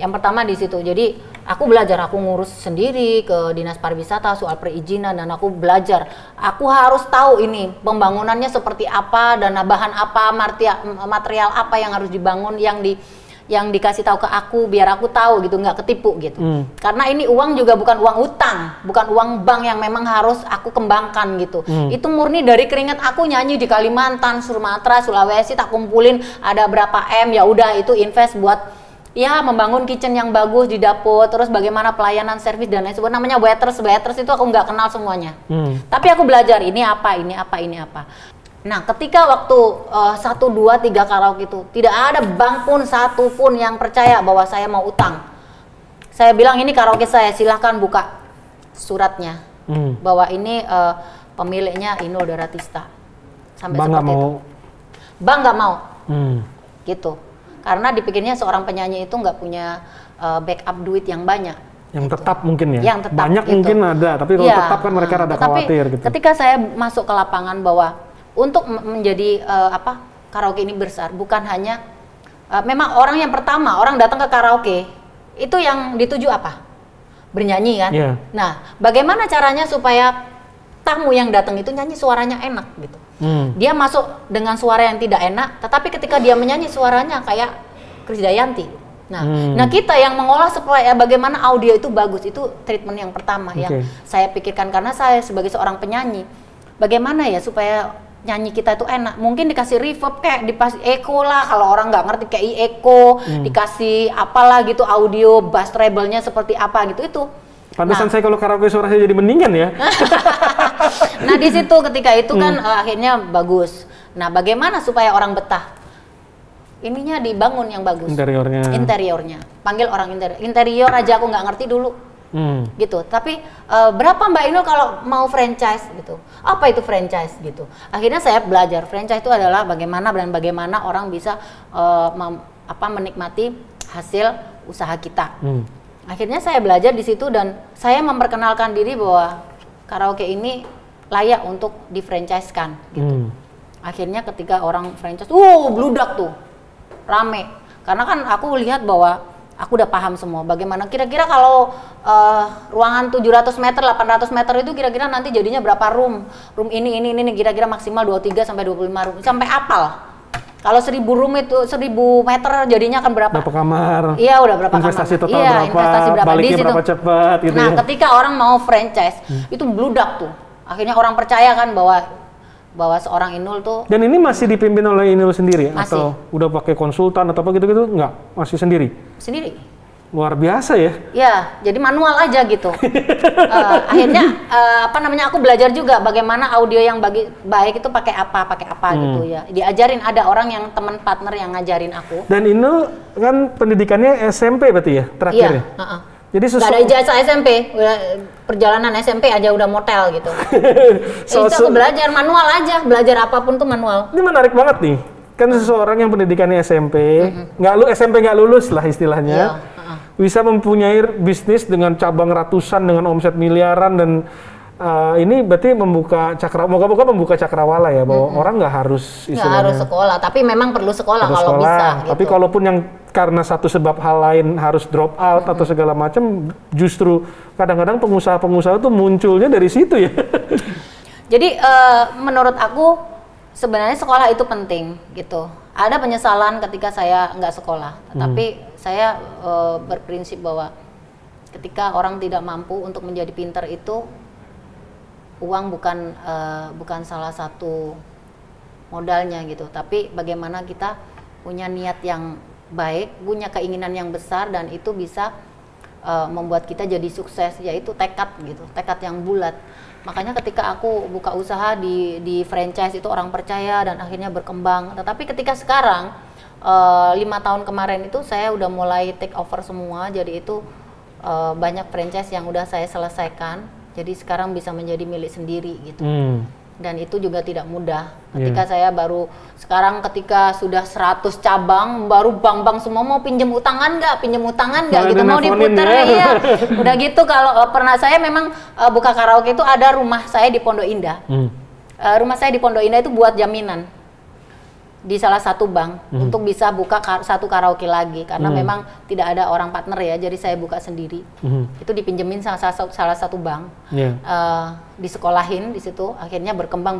Yang pertama di situ. Jadi Aku belajar, aku ngurus sendiri ke Dinas Pariwisata soal perizinan dan aku belajar. Aku harus tahu ini pembangunannya seperti apa dan bahan apa, material apa yang harus dibangun, yang dikasih tahu ke aku biar aku tahu gitu, nggak ketipu gitu. Karena ini uang juga bukan uang utang, bukan uang bank yang memang harus aku kembangkan gitu. Itu murni dari keringat aku nyanyi di Kalimantan, Sumatera, Sulawesi, tak kumpulin ada berapa M, ya udah itu invest buat ya membangun kitchen yang bagus di dapur, terus bagaimana pelayanan servis dan lain sebagainya. Namanya waiters itu aku nggak kenal semuanya. Tapi aku belajar ini apa. Nah, ketika waktu 1, 2, 3 karaoke itu tidak ada bank pun satu pun yang percaya bahwa saya mau utang. Saya bilang ini karaoke saya, silahkan buka suratnya bahwa ini pemiliknya Inul Daratista. Sampai Bang seperti itu. Bang nggak mau. Gitu. Karena dipikirnya seorang penyanyi itu nggak punya backup duit yang banyak. Yang gitu. tetap mungkin ya? Yang tetap, banyak gitu. Mungkin ada, tapi kalau tetap kan mereka rada khawatir gitu. Ketika saya masuk ke lapangan bahwa untuk menjadi karaoke ini besar, bukan hanya memang orang yang pertama, orang datang ke karaoke, itu yang dituju apa? Bernyanyi kan? Yeah. Nah, bagaimana caranya supaya tamu yang datang itu nyanyi suaranya enak gitu? Dia masuk dengan suara yang tidak enak, tetapi ketika dia menyanyi suaranya kayak Krisdayanti. Nah kita yang mengolah supaya bagaimana audio itu bagus, itu treatment yang pertama yang saya pikirkan karena saya sebagai seorang penyanyi, bagaimana ya supaya nyanyi kita itu enak. Mungkin dikasih reverb kayak dikasih echo lah, kalau orang nggak ngerti kayak echo, dikasih apalah gitu audio bass treble-nya seperti apa gitu itu. Pantesan saya kalau karaoke suara saya jadi mendingan ya. Nah di situ ketika itu kan akhirnya bagus. Nah bagaimana supaya orang betah? Ininya dibangun yang bagus. Interiornya. Panggil orang interior aja aku nggak ngerti dulu. Gitu. Tapi berapa Mbak Inul kalau mau franchise gitu? Apa itu franchise gitu? Akhirnya saya belajar franchise itu adalah bagaimana orang bisa menikmati hasil usaha kita. Akhirnya saya belajar di situ dan saya memperkenalkan diri bahwa karaoke ini layak untuk di-franchise-kan gitu. Akhirnya ketika orang franchise, bludak tuh, rame. Karena kan aku lihat bahwa aku udah paham semua bagaimana kira-kira kalau ruangan 700 meter, 800 meter itu kira-kira nanti jadinya berapa room. Room ini kira-kira maksimal 23 sampai 25 room. Sampai apal. Kalau 1000 room itu 1000 meter jadinya akan berapa? Berapa kamar? Iya, udah berapa investasi kamar? Total iya, berapa? Investasi berapa? Baliknya berapa cepat gitu. Nah, ketika orang mau franchise, itu bludak tuh. Akhirnya orang percaya kan bahwa seorang Inul tuh. Dan ini masih dipimpin oleh Inul sendiri masih. Atau udah pakai konsultan atau apa gitu-gitu? Enggak, masih sendiri. Sendiri. Luar biasa ya? Ya, jadi manual aja gitu. Akhirnya aku belajar juga bagaimana audio yang baik itu pakai apa gitu ya. Diajarin, ada orang yang teman partner yang ngajarin aku. Dan Inul kan pendidikannya SMP berarti ya terakhir ya? Jadi nggak ada ijazah SMP, perjalanan SMP aja udah motel gitu. Itu aku belajar manual aja, belajar apapun tuh manual. Ini menarik banget nih. Kan seseorang yang pendidikannya SMP, SMP nggak lulus lah istilahnya. Bisa mempunyai bisnis dengan cabang ratusan dengan omset miliaran dan ini berarti membuka cakrawala ya bahwa orang nggak harus istilahnya nggak harus sekolah, tapi memang perlu sekolah kalau bisa. Tapi gitu. Kalaupun yang karena satu sebab hal lain harus drop out atau segala macam, justru kadang-kadang pengusaha-pengusaha itu munculnya dari situ ya. Jadi menurut aku sebenarnya sekolah itu penting gitu. Ada penyesalan ketika saya nggak sekolah, tapi saya berprinsip bahwa ketika orang tidak mampu untuk menjadi pintar itu uang bukan salah satu modalnya gitu, tapi bagaimana kita punya niat yang baik, punya keinginan yang besar dan itu bisa membuat kita jadi sukses, yaitu tekad gitu, tekad yang bulat. Makanya ketika aku buka usaha di franchise itu orang percaya dan akhirnya berkembang. Tetapi ketika sekarang 5 tahun kemarin itu saya udah mulai take over semua, jadi itu banyak franchise yang udah saya selesaikan. Jadi sekarang bisa menjadi milik sendiri gitu. Dan itu juga tidak mudah. Ketika saya ketika sudah 100 cabang, baru bank-bank semua mau pinjem utangan nggak gitu, mau diputer ya. Udah gitu kalau pernah saya memang buka karaoke itu ada rumah saya di Pondok Indah. Rumah saya di Pondok Indah itu buat jaminan. di salah satu bank untuk bisa buka satu karaoke lagi karena memang tidak ada orang partner ya, jadi saya buka sendiri. Itu dipinjemin salah satu bank, disekolahin di situ, akhirnya berkembang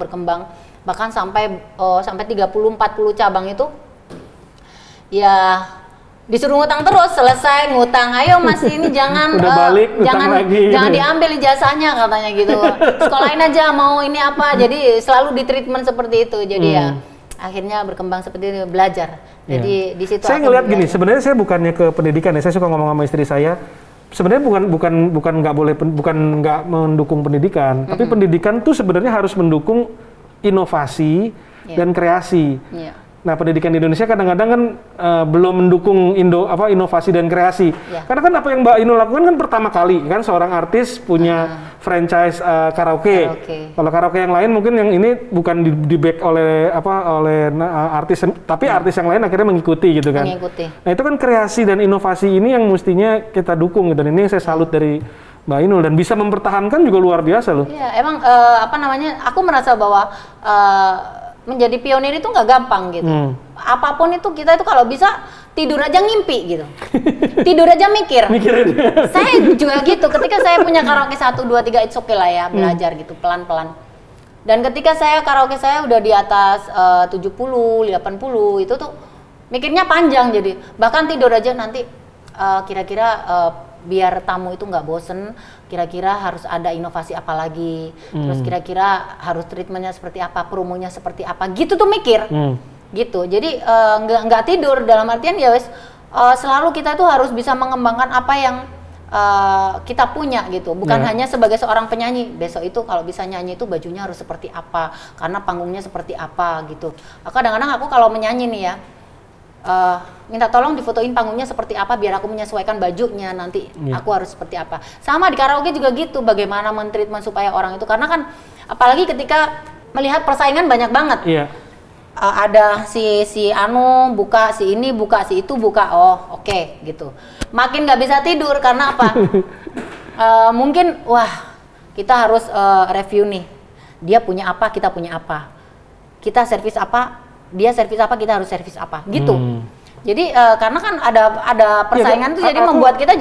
bahkan sampai 30-40 cabang itu ya disuruh ngutang terus, selesai ngutang, ayo mas ini jangan jangan diambil ijazahnya katanya gitu, sekolahin aja mau ini apa, jadi selalu di treatment seperti itu, jadi ya akhirnya berkembang seperti ini, belajar. Jadi di situ saya ngelihat gini, sebenarnya saya bukannya ke pendidikan ya, saya suka ngomong sama istri saya, sebenarnya bukan nggak mendukung pendidikan, tapi pendidikan tuh sebenarnya harus mendukung inovasi dan kreasi. Nah, pendidikan di Indonesia kadang-kadang kan belum mendukung inovasi dan kreasi. Karena kan apa yang Mbak Inul lakukan kan pertama kali kan seorang artis punya franchise karaoke. Kalau karaoke yang lain mungkin yang ini bukan di back oleh artis, tapi artis yang lain akhirnya mengikuti gitu kan. Nah, itu kan kreasi dan inovasi ini yang mestinya kita dukung gitu. Dan ini yang saya salut dari Mbak Inul dan bisa mempertahankan juga luar biasa loh. Iya, emang aku merasa bahwa menjadi pionir itu nggak gampang gitu. Apapun itu kita itu kalau bisa tidur aja ngimpi gitu. Tidur aja mikir. Saya juga gitu. Ketika saya punya karaoke 1, 2, 3 it's okay lah ya, belajar gitu pelan-pelan. Dan ketika saya karaoke saya udah di atas 70, 80 itu tuh mikirnya panjang jadi. Bahkan tidur aja nanti kira-kira biar tamu itu nggak bosen, kira-kira harus ada inovasi apa lagi, terus kira-kira harus treatmentnya seperti apa, promonya seperti apa, gitu tuh mikir, gitu. Jadi nggak tidur dalam artian ya wes selalu kita tuh harus bisa mengembangkan apa yang kita punya gitu, bukan hanya sebagai seorang penyanyi. Besok itu kalau bisa nyanyi itu bajunya harus seperti apa, karena panggungnya seperti apa gitu. Kadang-kadang aku kalau menyanyi nih ya, minta tolong difotoin panggungnya seperti apa biar aku menyesuaikan bajunya nanti aku harus seperti apa. Sama di karaoke juga gitu, bagaimana men-treatment supaya orang itu, karena kan apalagi ketika melihat persaingan banyak banget. Ada si Anu buka, si ini buka, si itu buka, oke, gitu. Makin nggak bisa tidur karena apa? Mungkin kita harus review nih. Dia punya apa, kita punya apa. Kita servis apa, dia servis apa, kita harus servis apa, gitu. Jadi karena kan ada persaingan tuh, jadi membuat kita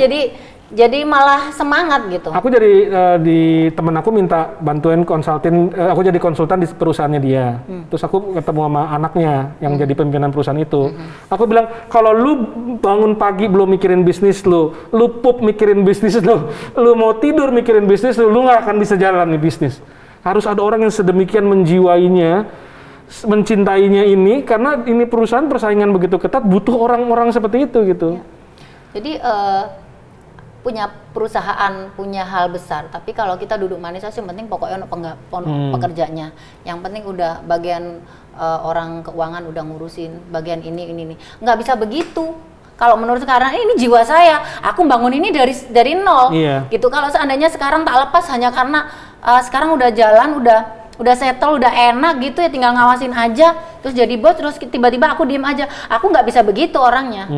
jadi malah semangat gitu. Aku jadi di temen aku minta bantuin konsultan, aku jadi konsultan di perusahaannya dia. Terus aku ketemu sama anaknya yang jadi pimpinan perusahaan itu. Aku bilang, kalau lu bangun pagi belum mikirin bisnis lu pup mikirin bisnis lu mau tidur mikirin bisnis lu nggak akan bisa jalan nih bisnis. Harus ada orang yang sedemikian menjiwainya, mencintainya ini, karena ini perusahaan persaingan begitu ketat, butuh orang-orang seperti itu gitu. Jadi punya perusahaan, punya hal besar, tapi kalau kita duduk manis aja, yang penting pokoknya pekerjanya, yang penting udah bagian orang keuangan udah ngurusin bagian ini, nggak bisa begitu. Kalau menurut sekarang ini jiwa saya, aku bangun ini dari nol, gitu. Kalau seandainya sekarang tak lepas hanya karena sekarang udah jalan, udah settle, udah enak gitu ya, tinggal ngawasin aja, terus jadi bos, terus tiba-tiba aku diem aja, aku nggak bisa begitu orangnya,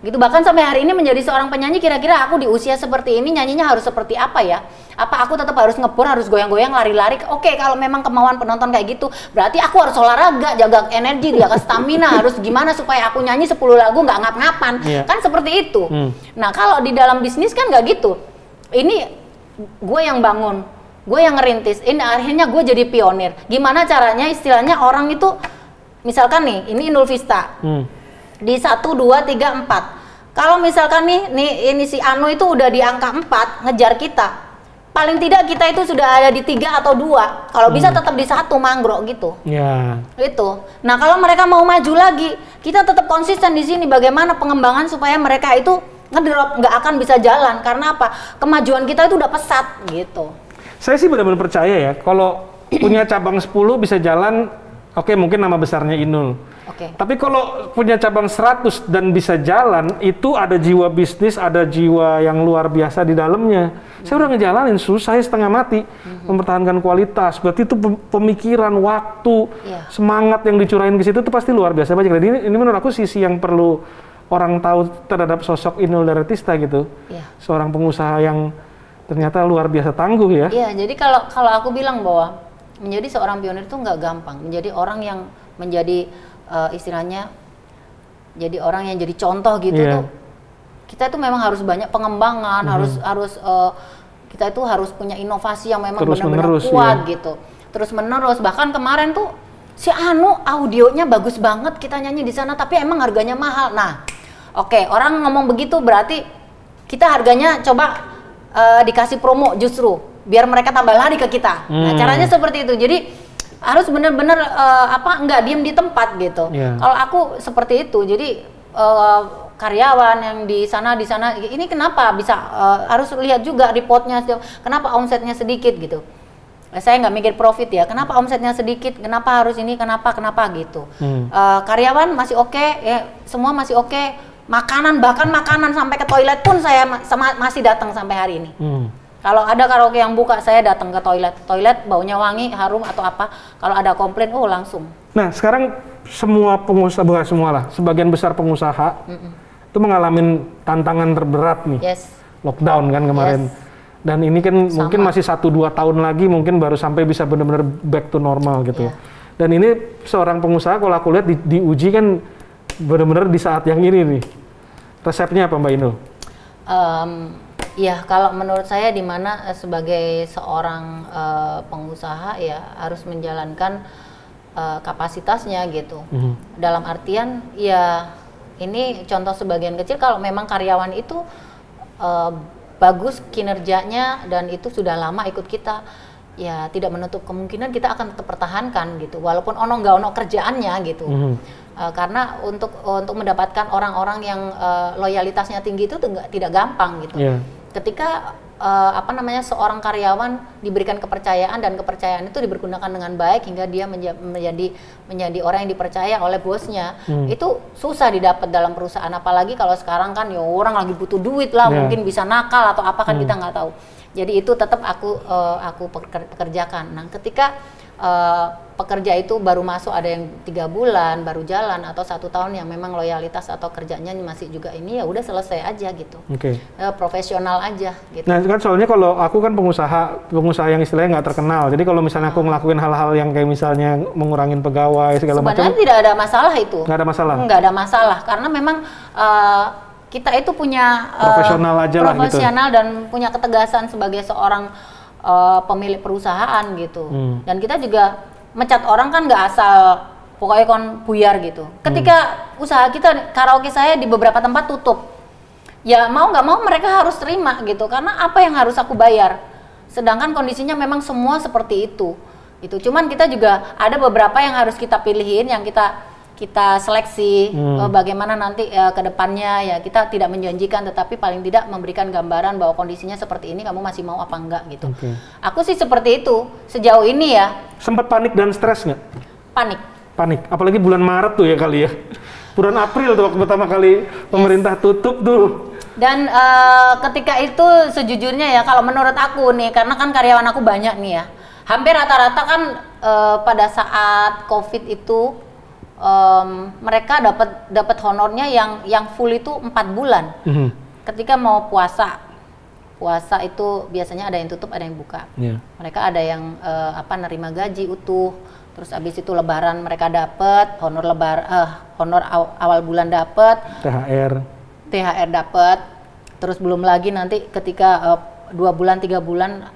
gitu. Bahkan sampai hari ini menjadi seorang penyanyi, kira-kira aku di usia seperti ini nyanyinya harus seperti apa ya? Apa aku tetap harus ngebor, harus goyang-goyang, lari-lari? Oke, kalau memang kemauan penonton kayak gitu, berarti aku harus olahraga, jaga energi, jaga stamina, harus gimana supaya aku nyanyi 10 lagu nggak ngap-ngapan, kan seperti itu. Nah, kalau di dalam bisnis kan nggak gitu. Ini gue yang bangun, gue yang ngerintis, ini akhirnya gue jadi pionir. Gimana caranya istilahnya orang itu, misalkan nih, ini Inul Vista, di 1, 2, 3, 4. Kalau misalkan nih ini si Anu itu udah di angka 4, ngejar kita. Paling tidak kita itu sudah ada di 3 atau 2. Kalau bisa tetap di 1, mangrok gitu. Itu. Nah, kalau mereka mau maju lagi, kita tetap konsisten di sini. Bagaimana pengembangan supaya mereka itu ngedrop, nggak akan bisa jalan. Karena apa? Kemajuan kita itu udah pesat gitu. Saya sih benar-benar percaya ya, kalau punya cabang 10 bisa jalan, oke, mungkin nama besarnya Inul. Tapi kalau punya cabang 100 dan bisa jalan, itu ada jiwa bisnis, ada jiwa yang luar biasa di dalamnya. Saya udah ngejalanin, susah setengah mati, mempertahankan kualitas. Berarti itu pemikiran, waktu, semangat yang dicurahin ke situ itu pasti luar biasa banyak. Jadi ini menurut aku sisi yang perlu orang tahu terhadap sosok Inul Daratista gitu. Seorang pengusaha yang ternyata luar biasa tangguh ya. Iya, jadi kalau aku bilang bahwa menjadi seorang pionir itu nggak gampang. Menjadi orang yang menjadi istilahnya jadi orang yang jadi contoh gitu tuh. Kita itu memang harus banyak pengembangan, harus kita itu harus punya inovasi yang memang benar-benar kuat gitu. Terus menerus, bahkan kemarin tuh si Anu audionya bagus banget kita nyanyi di sana, tapi emang harganya mahal. Nah, oke, orang ngomong begitu berarti kita harganya coba dikasih promo justru biar mereka tambah lari ke kita. Nah, caranya seperti itu. Jadi harus benar-benar nggak diem di tempat gitu. Kalau aku seperti itu, jadi karyawan yang di sana ini kenapa bisa harus lihat juga reportnya, kenapa omsetnya sedikit gitu. Saya nggak mikir profit ya, kenapa omsetnya sedikit, kenapa harus ini, kenapa gitu. Karyawan masih oke, ya semua masih oke. Bahkan makanan sampai ke toilet pun saya masih datang sampai hari ini. Kalau ada karaoke yang buka, saya datang ke toilet baunya wangi, harum atau apa. Kalau ada komplain, langsung. Nah, sekarang semua pengusaha, bukan semua lah, sebagian besar pengusaha itu mengalami tantangan terberat nih. Lockdown kan kemarin. Dan ini kan mungkin masih 1-2 tahun lagi mungkin baru sampai bisa benar-benar back to normal gitu. Dan ini seorang pengusaha kalau aku lihat diuji kan benar-benar di saat yang ini nih. Resepnya apa Mbak Inul? Ya, kalau menurut saya di mana sebagai seorang pengusaha ya harus menjalankan kapasitasnya gitu. Dalam artian ya ini contoh sebagian kecil, kalau memang karyawan itu bagus kinerjanya dan itu sudah lama ikut kita, ya tidak menutup kemungkinan kita akan tetap pertahankan gitu, walaupun nggak ono kerjaannya gitu. Karena untuk mendapatkan orang-orang yang loyalitasnya tinggi itu tidak gampang gitu. Ketika seorang karyawan diberikan kepercayaan dan kepercayaan itu dipergunakan dengan baik hingga dia menjadi orang yang dipercaya oleh bosnya, itu susah didapat dalam perusahaan. Apalagi kalau sekarang kan ya orang lagi butuh duit lah, mungkin bisa nakal atau apa kan kita nggak tahu. Jadi itu tetap aku pekerjakan. Nah, ketika pekerja itu baru masuk ada yang 3 bulan baru jalan atau 1 tahun yang memang loyalitas atau kerjanya masih juga ini, ya udah selesai aja gitu. Profesional aja gitu. Nah kan soalnya kalau aku kan pengusaha yang istilahnya nggak terkenal, jadi kalau misalnya aku ngelakuin hal-hal yang kayak misalnya mengurangin pegawai segala macam, sebenarnya tidak ada masalah itu. Nggak ada masalah. Nggak ada masalah karena memang kita itu punya profesional aja lah gitu. Dan punya ketegasan sebagai seorang pemilik perusahaan gitu. Dan kita juga mencat orang kan nggak asal pokoknya kon buyar gitu. Ketika usaha kita, karaoke saya di beberapa tempat tutup, ya mau nggak mau mereka harus terima gitu, karena apa yang harus aku bayar, sedangkan kondisinya memang semua seperti itu. Cuman kita juga ada beberapa yang harus kita pilihin, yang kita seleksi bagaimana nanti ke depannya, ya kita tidak menjanjikan tetapi paling tidak memberikan gambaran bahwa kondisinya seperti ini, kamu masih mau apa enggak gitu. Aku sih seperti itu sejauh ini ya. Sempat panik dan stres nggak? Panik, apalagi bulan Maret tuh ya kali ya. Bulan April tuh waktu pertama kali pemerintah tutup tuh. Dan ketika itu sejujurnya ya, kalau menurut aku nih, karena kan karyawan aku banyak nih ya, hampir rata-rata kan pada saat COVID itu mereka dapat honornya yang full itu 4 bulan. Ketika mau puasa itu biasanya ada yang tutup, ada yang buka. Mereka ada yang nerima gaji utuh, terus habis itu Lebaran mereka dapat honor awal bulan dapat, THR dapat, terus belum lagi nanti ketika 2 bulan 3 bulan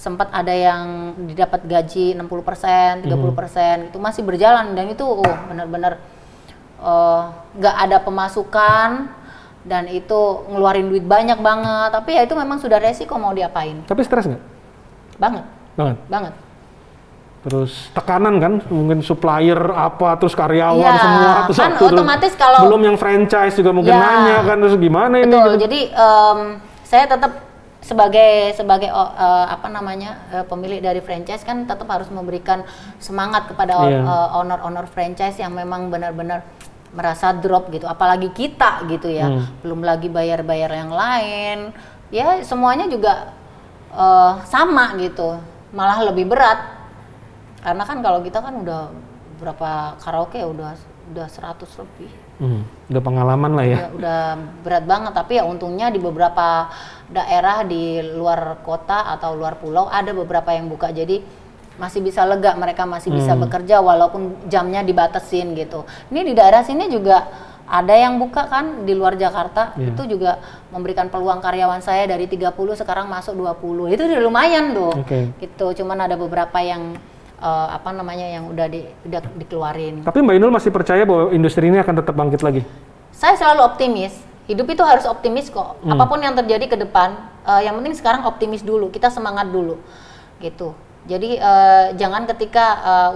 sempat ada yang didapat gaji 60%, 30%, itu masih berjalan dan itu benar-benar nggak ada pemasukan dan itu ngeluarin duit banyak banget, tapi ya itu memang sudah resiko mau diapain. Tapi stres nggak? Banget. Terus tekanan kan, mungkin supplier apa, terus karyawan semua, terus kan otomatis kalau belum yang franchise juga mungkin nanya kan, terus gimana ini? Betul, jadi saya tetap sebagai pemilik dari franchise kan tetap harus memberikan semangat kepada owner franchise yang memang benar-benar merasa drop gitu, apalagi kita gitu ya, belum lagi bayar yang lain, ya semuanya juga sama gitu, malah lebih berat karena kan kalau kita kan udah berapa karaoke udah 100 lebih. Udah pengalaman lah ya. Udah berat banget, tapi ya untungnya di beberapa daerah di luar kota atau luar pulau ada beberapa yang buka, jadi masih bisa lega, mereka masih bisa bekerja walaupun jamnya dibatasin gitu. Ini di daerah sini juga ada yang buka kan di luar Jakarta, itu juga memberikan peluang karyawan saya dari 30 sekarang masuk 20. Itu udah lumayan tuh. Gitu. Cuman ada beberapa yang yang udah dikeluarin. Tapi Mbak Inul masih percaya bahwa industri ini akan tetap bangkit lagi? Saya selalu optimis. Hidup itu harus optimis kok. Apapun yang terjadi ke depan, yang penting sekarang optimis dulu. Kita semangat dulu. Gitu. Jadi jangan ketika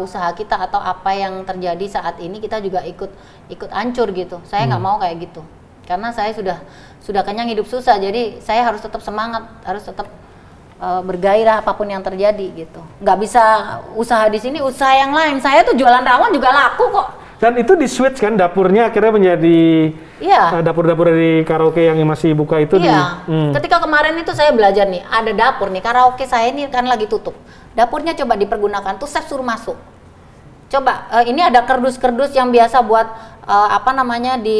usaha kita atau apa yang terjadi saat ini kita juga ikut hancur gitu. Saya nggak mau kayak gitu. Karena saya sudah kenyang hidup susah. Jadi saya harus tetap semangat, harus tetap bergairah apapun yang terjadi gitu. Nggak bisa usaha di sini, usaha yang lain. Saya tuh jualan rawon juga laku kok. Dan itu di switch kan dapurnya akhirnya menjadi dapur-dapur dari karaoke yang masih buka itu. Ketika kemarin itu saya belajar nih, ada dapur nih, karaoke saya ini kan lagi tutup. Dapurnya coba dipergunakan, tuh chef suruh masuk. Coba, ini ada kerdus-kerdus yang biasa buat di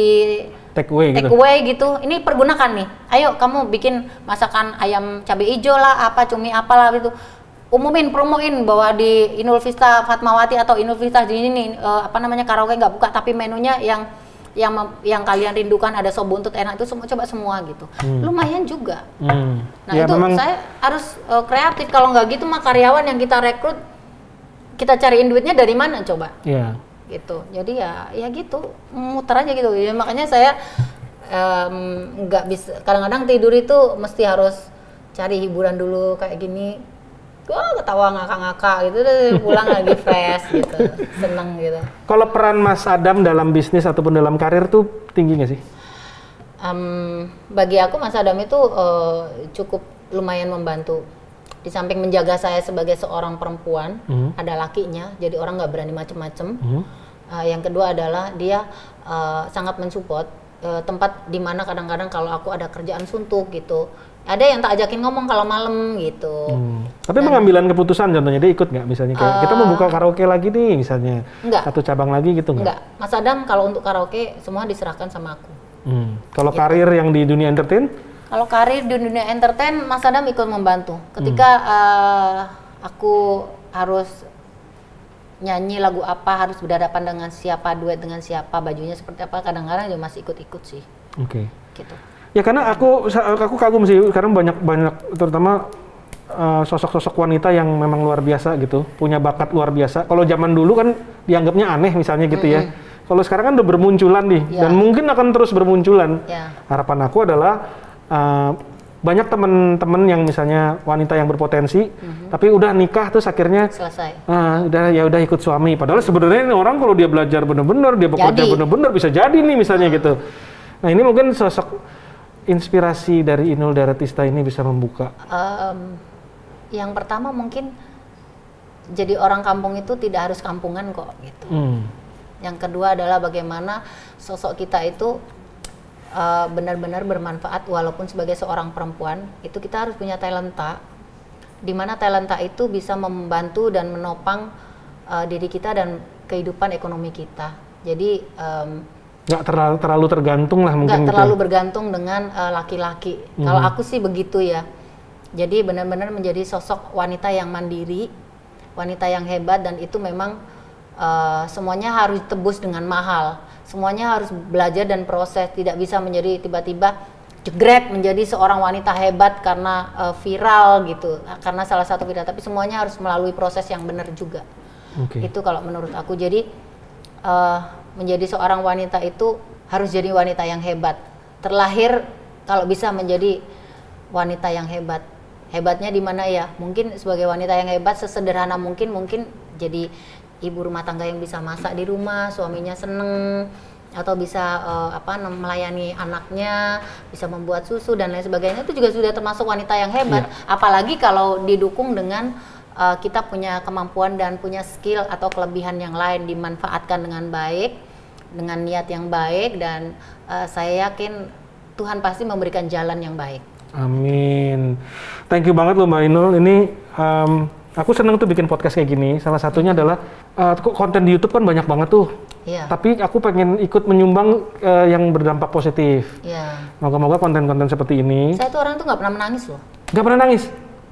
take away gitu. Ini pergunakan nih. Ayo kamu bikin masakan ayam cabai hijau lah, cumi apalah gitu. Umumin, promoin bahwa di Inul Vista Fatmawati atau Inul Vista di ini karaoke nggak buka tapi menunya yang kalian rindukan, ada sop buntut enak, itu coba semua gitu. Lumayan juga. Nah ya, itu memang saya harus kreatif. Kalau nggak gitu mah karyawan yang kita rekrut, kita cariin duitnya dari mana coba? Gitu. Jadi ya gitu, muter aja gitu. Ya, makanya saya nggak bisa, kadang-kadang tidur itu mesti harus cari hiburan dulu kayak gini. Ketawa ngakak-ngakak gitu, pulang lagi fresh gitu, seneng gitu. Kalau peran Mas Adam dalam bisnis ataupun dalam karir tuh tinggi nggak sih? Bagi aku Mas Adam itu cukup lumayan membantu. Di samping menjaga saya sebagai seorang perempuan, ada lakinya, jadi orang nggak berani macem-macem. Yang kedua adalah dia sangat mensupport tempat dimana kadang-kadang kalau aku ada kerjaan suntuk gitu. Ada yang tak ajakin ngomong kalau malam gitu. Tapi pengambilan keputusan contohnya dia ikut nggak misalnya kayak kita mau buka karaoke lagi nih misalnya, satu cabang lagi gitu nggak? Enggak, Mas Adam kalau untuk karaoke semua diserahkan sama aku. Kalau gitu. Karir yang di dunia entertain? Kalau karir di dunia entertain, Mas Adam ikut membantu. Ketika aku harus nyanyi lagu apa, harus berhadapan dengan siapa, duet dengan siapa, bajunya seperti apa, kadang-kadang dia masih ikut-ikut sih. Gitu. Ya karena aku kagum sih, karena banyak terutama sosok-sosok wanita yang memang luar biasa gitu, punya bakat luar biasa. Kalau zaman dulu kan dianggapnya aneh misalnya gitu ya. Kalau sekarang kan udah bermunculan nih, dan mungkin akan terus bermunculan. Harapan aku adalah banyak teman-teman yang misalnya wanita yang berpotensi, tapi udah nikah terus akhirnya selesai. Udah ikut suami. Padahal sebenarnya ini orang kalau dia belajar bener-bener, dia bekerja bener-bener bisa jadi nih misalnya gitu. Nah ini mungkin sosok inspirasi dari Inul Daratista ini bisa membuka. Yang pertama mungkin jadi orang kampung itu tidak harus kampungan kok gitu. Yang kedua adalah bagaimana sosok kita itu benar-benar bermanfaat walaupun sebagai seorang perempuan itu kita harus punya talenta, di mana talenta itu bisa membantu dan menopang diri kita dan kehidupan ekonomi kita. Jadi nggak terlalu tergantung lah mungkin. Nggak terlalu bergantung dengan laki-laki. Kalau aku sih begitu ya. Jadi benar-benar menjadi sosok wanita yang mandiri, wanita yang hebat, dan itu memang semuanya harus ditebus dengan mahal. Semuanya harus belajar dan proses. Tidak bisa menjadi tiba-tiba jegrek menjadi seorang wanita hebat karena viral gitu. Karena salah satu viral, tapi semuanya harus melalui proses yang benar juga. Itu kalau menurut aku. Jadi menjadi seorang wanita itu harus jadi wanita yang hebat. Terlahir kalau bisa menjadi wanita yang hebat. Hebatnya di mana ya? Mungkin sebagai wanita yang hebat sesederhana mungkin jadi ibu rumah tangga yang bisa masak di rumah, suaminya seneng, atau bisa melayani anaknya, bisa membuat susu dan lain sebagainya. Itu juga sudah termasuk wanita yang hebat. Apalagi kalau didukung dengan kita punya kemampuan dan punya skill atau kelebihan yang lain, dimanfaatkan dengan baik, dengan niat yang baik, dan saya yakin Tuhan pasti memberikan jalan yang baik. Amin. Thank you banget loh Mbak Inul. Ini aku seneng tuh bikin podcast kayak gini. Salah satunya adalah konten di YouTube kan banyak banget tuh. Tapi aku pengen ikut menyumbang yang berdampak positif. Moga-moga konten-konten seperti ini. Saya tuh orang tuh nggak pernah menangis loh. Nggak pernah nangis?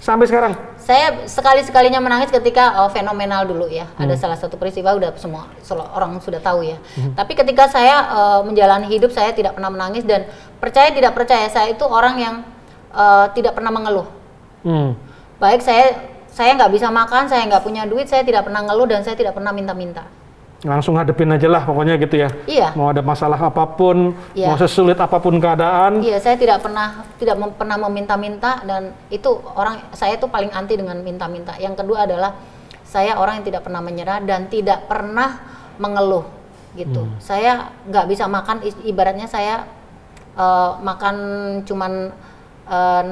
Sampai sekarang? Saya sekali-sekalinya menangis ketika fenomenal dulu ya. Ada salah satu peristiwa udah semua orang sudah tahu ya. Tapi ketika saya menjalani hidup, saya tidak pernah menangis, dan percaya tidak percaya, saya itu orang yang tidak pernah mengeluh. Baik saya nggak bisa makan, saya nggak punya duit, saya tidak pernah ngeluh, dan saya tidak pernah minta-minta. Langsung hadepin aja lah pokoknya gitu ya. Iya. Mau ada masalah apapun, mau sesulit apapun keadaan. Iya, saya tidak pernah meminta-minta, dan itu saya itu paling anti dengan minta-minta. Yang kedua adalah saya orang yang tidak pernah menyerah dan tidak pernah mengeluh gitu. Saya nggak bisa makan, ibaratnya saya makan cuman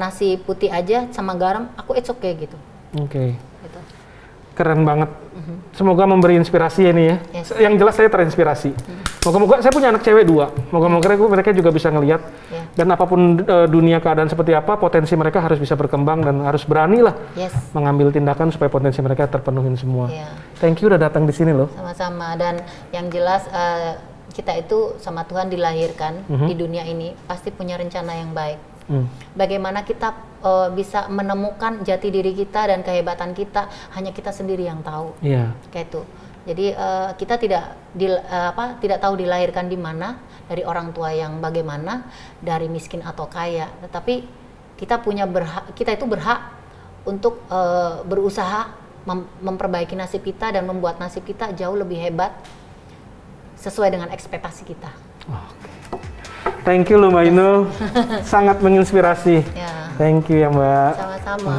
nasi putih aja sama garam, aku it's okay gitu. Oke. Gitu. Keren banget. Semoga memberi inspirasi ini ya. Yes. Yang jelas saya terinspirasi. Moga-moga saya punya anak cewek 2. Moga-moga mereka juga bisa ngelihat. Dan apapun dunia keadaan seperti apa, potensi mereka harus bisa berkembang dan harus berani lah mengambil tindakan supaya potensi mereka terpenuhin semua. Thank you udah datang di sini loh. Sama-sama. Dan yang jelas kita itu sama Tuhan dilahirkan di dunia ini pasti punya rencana yang baik. Bagaimana kita bisa menemukan jati diri kita dan kehebatan kita, hanya kita sendiri yang tahu. Kayak itu. Jadi kita tidak tahu dilahirkan di mana, dari orang tua yang bagaimana, dari miskin atau kaya. Tetapi kita itu berhak untuk berusaha memperbaiki nasib kita dan membuat nasib kita jauh lebih hebat sesuai dengan ekspektasi kita. Thank you loh Mbak Inul, sangat menginspirasi. Thank you ya Mbak. Sama-sama.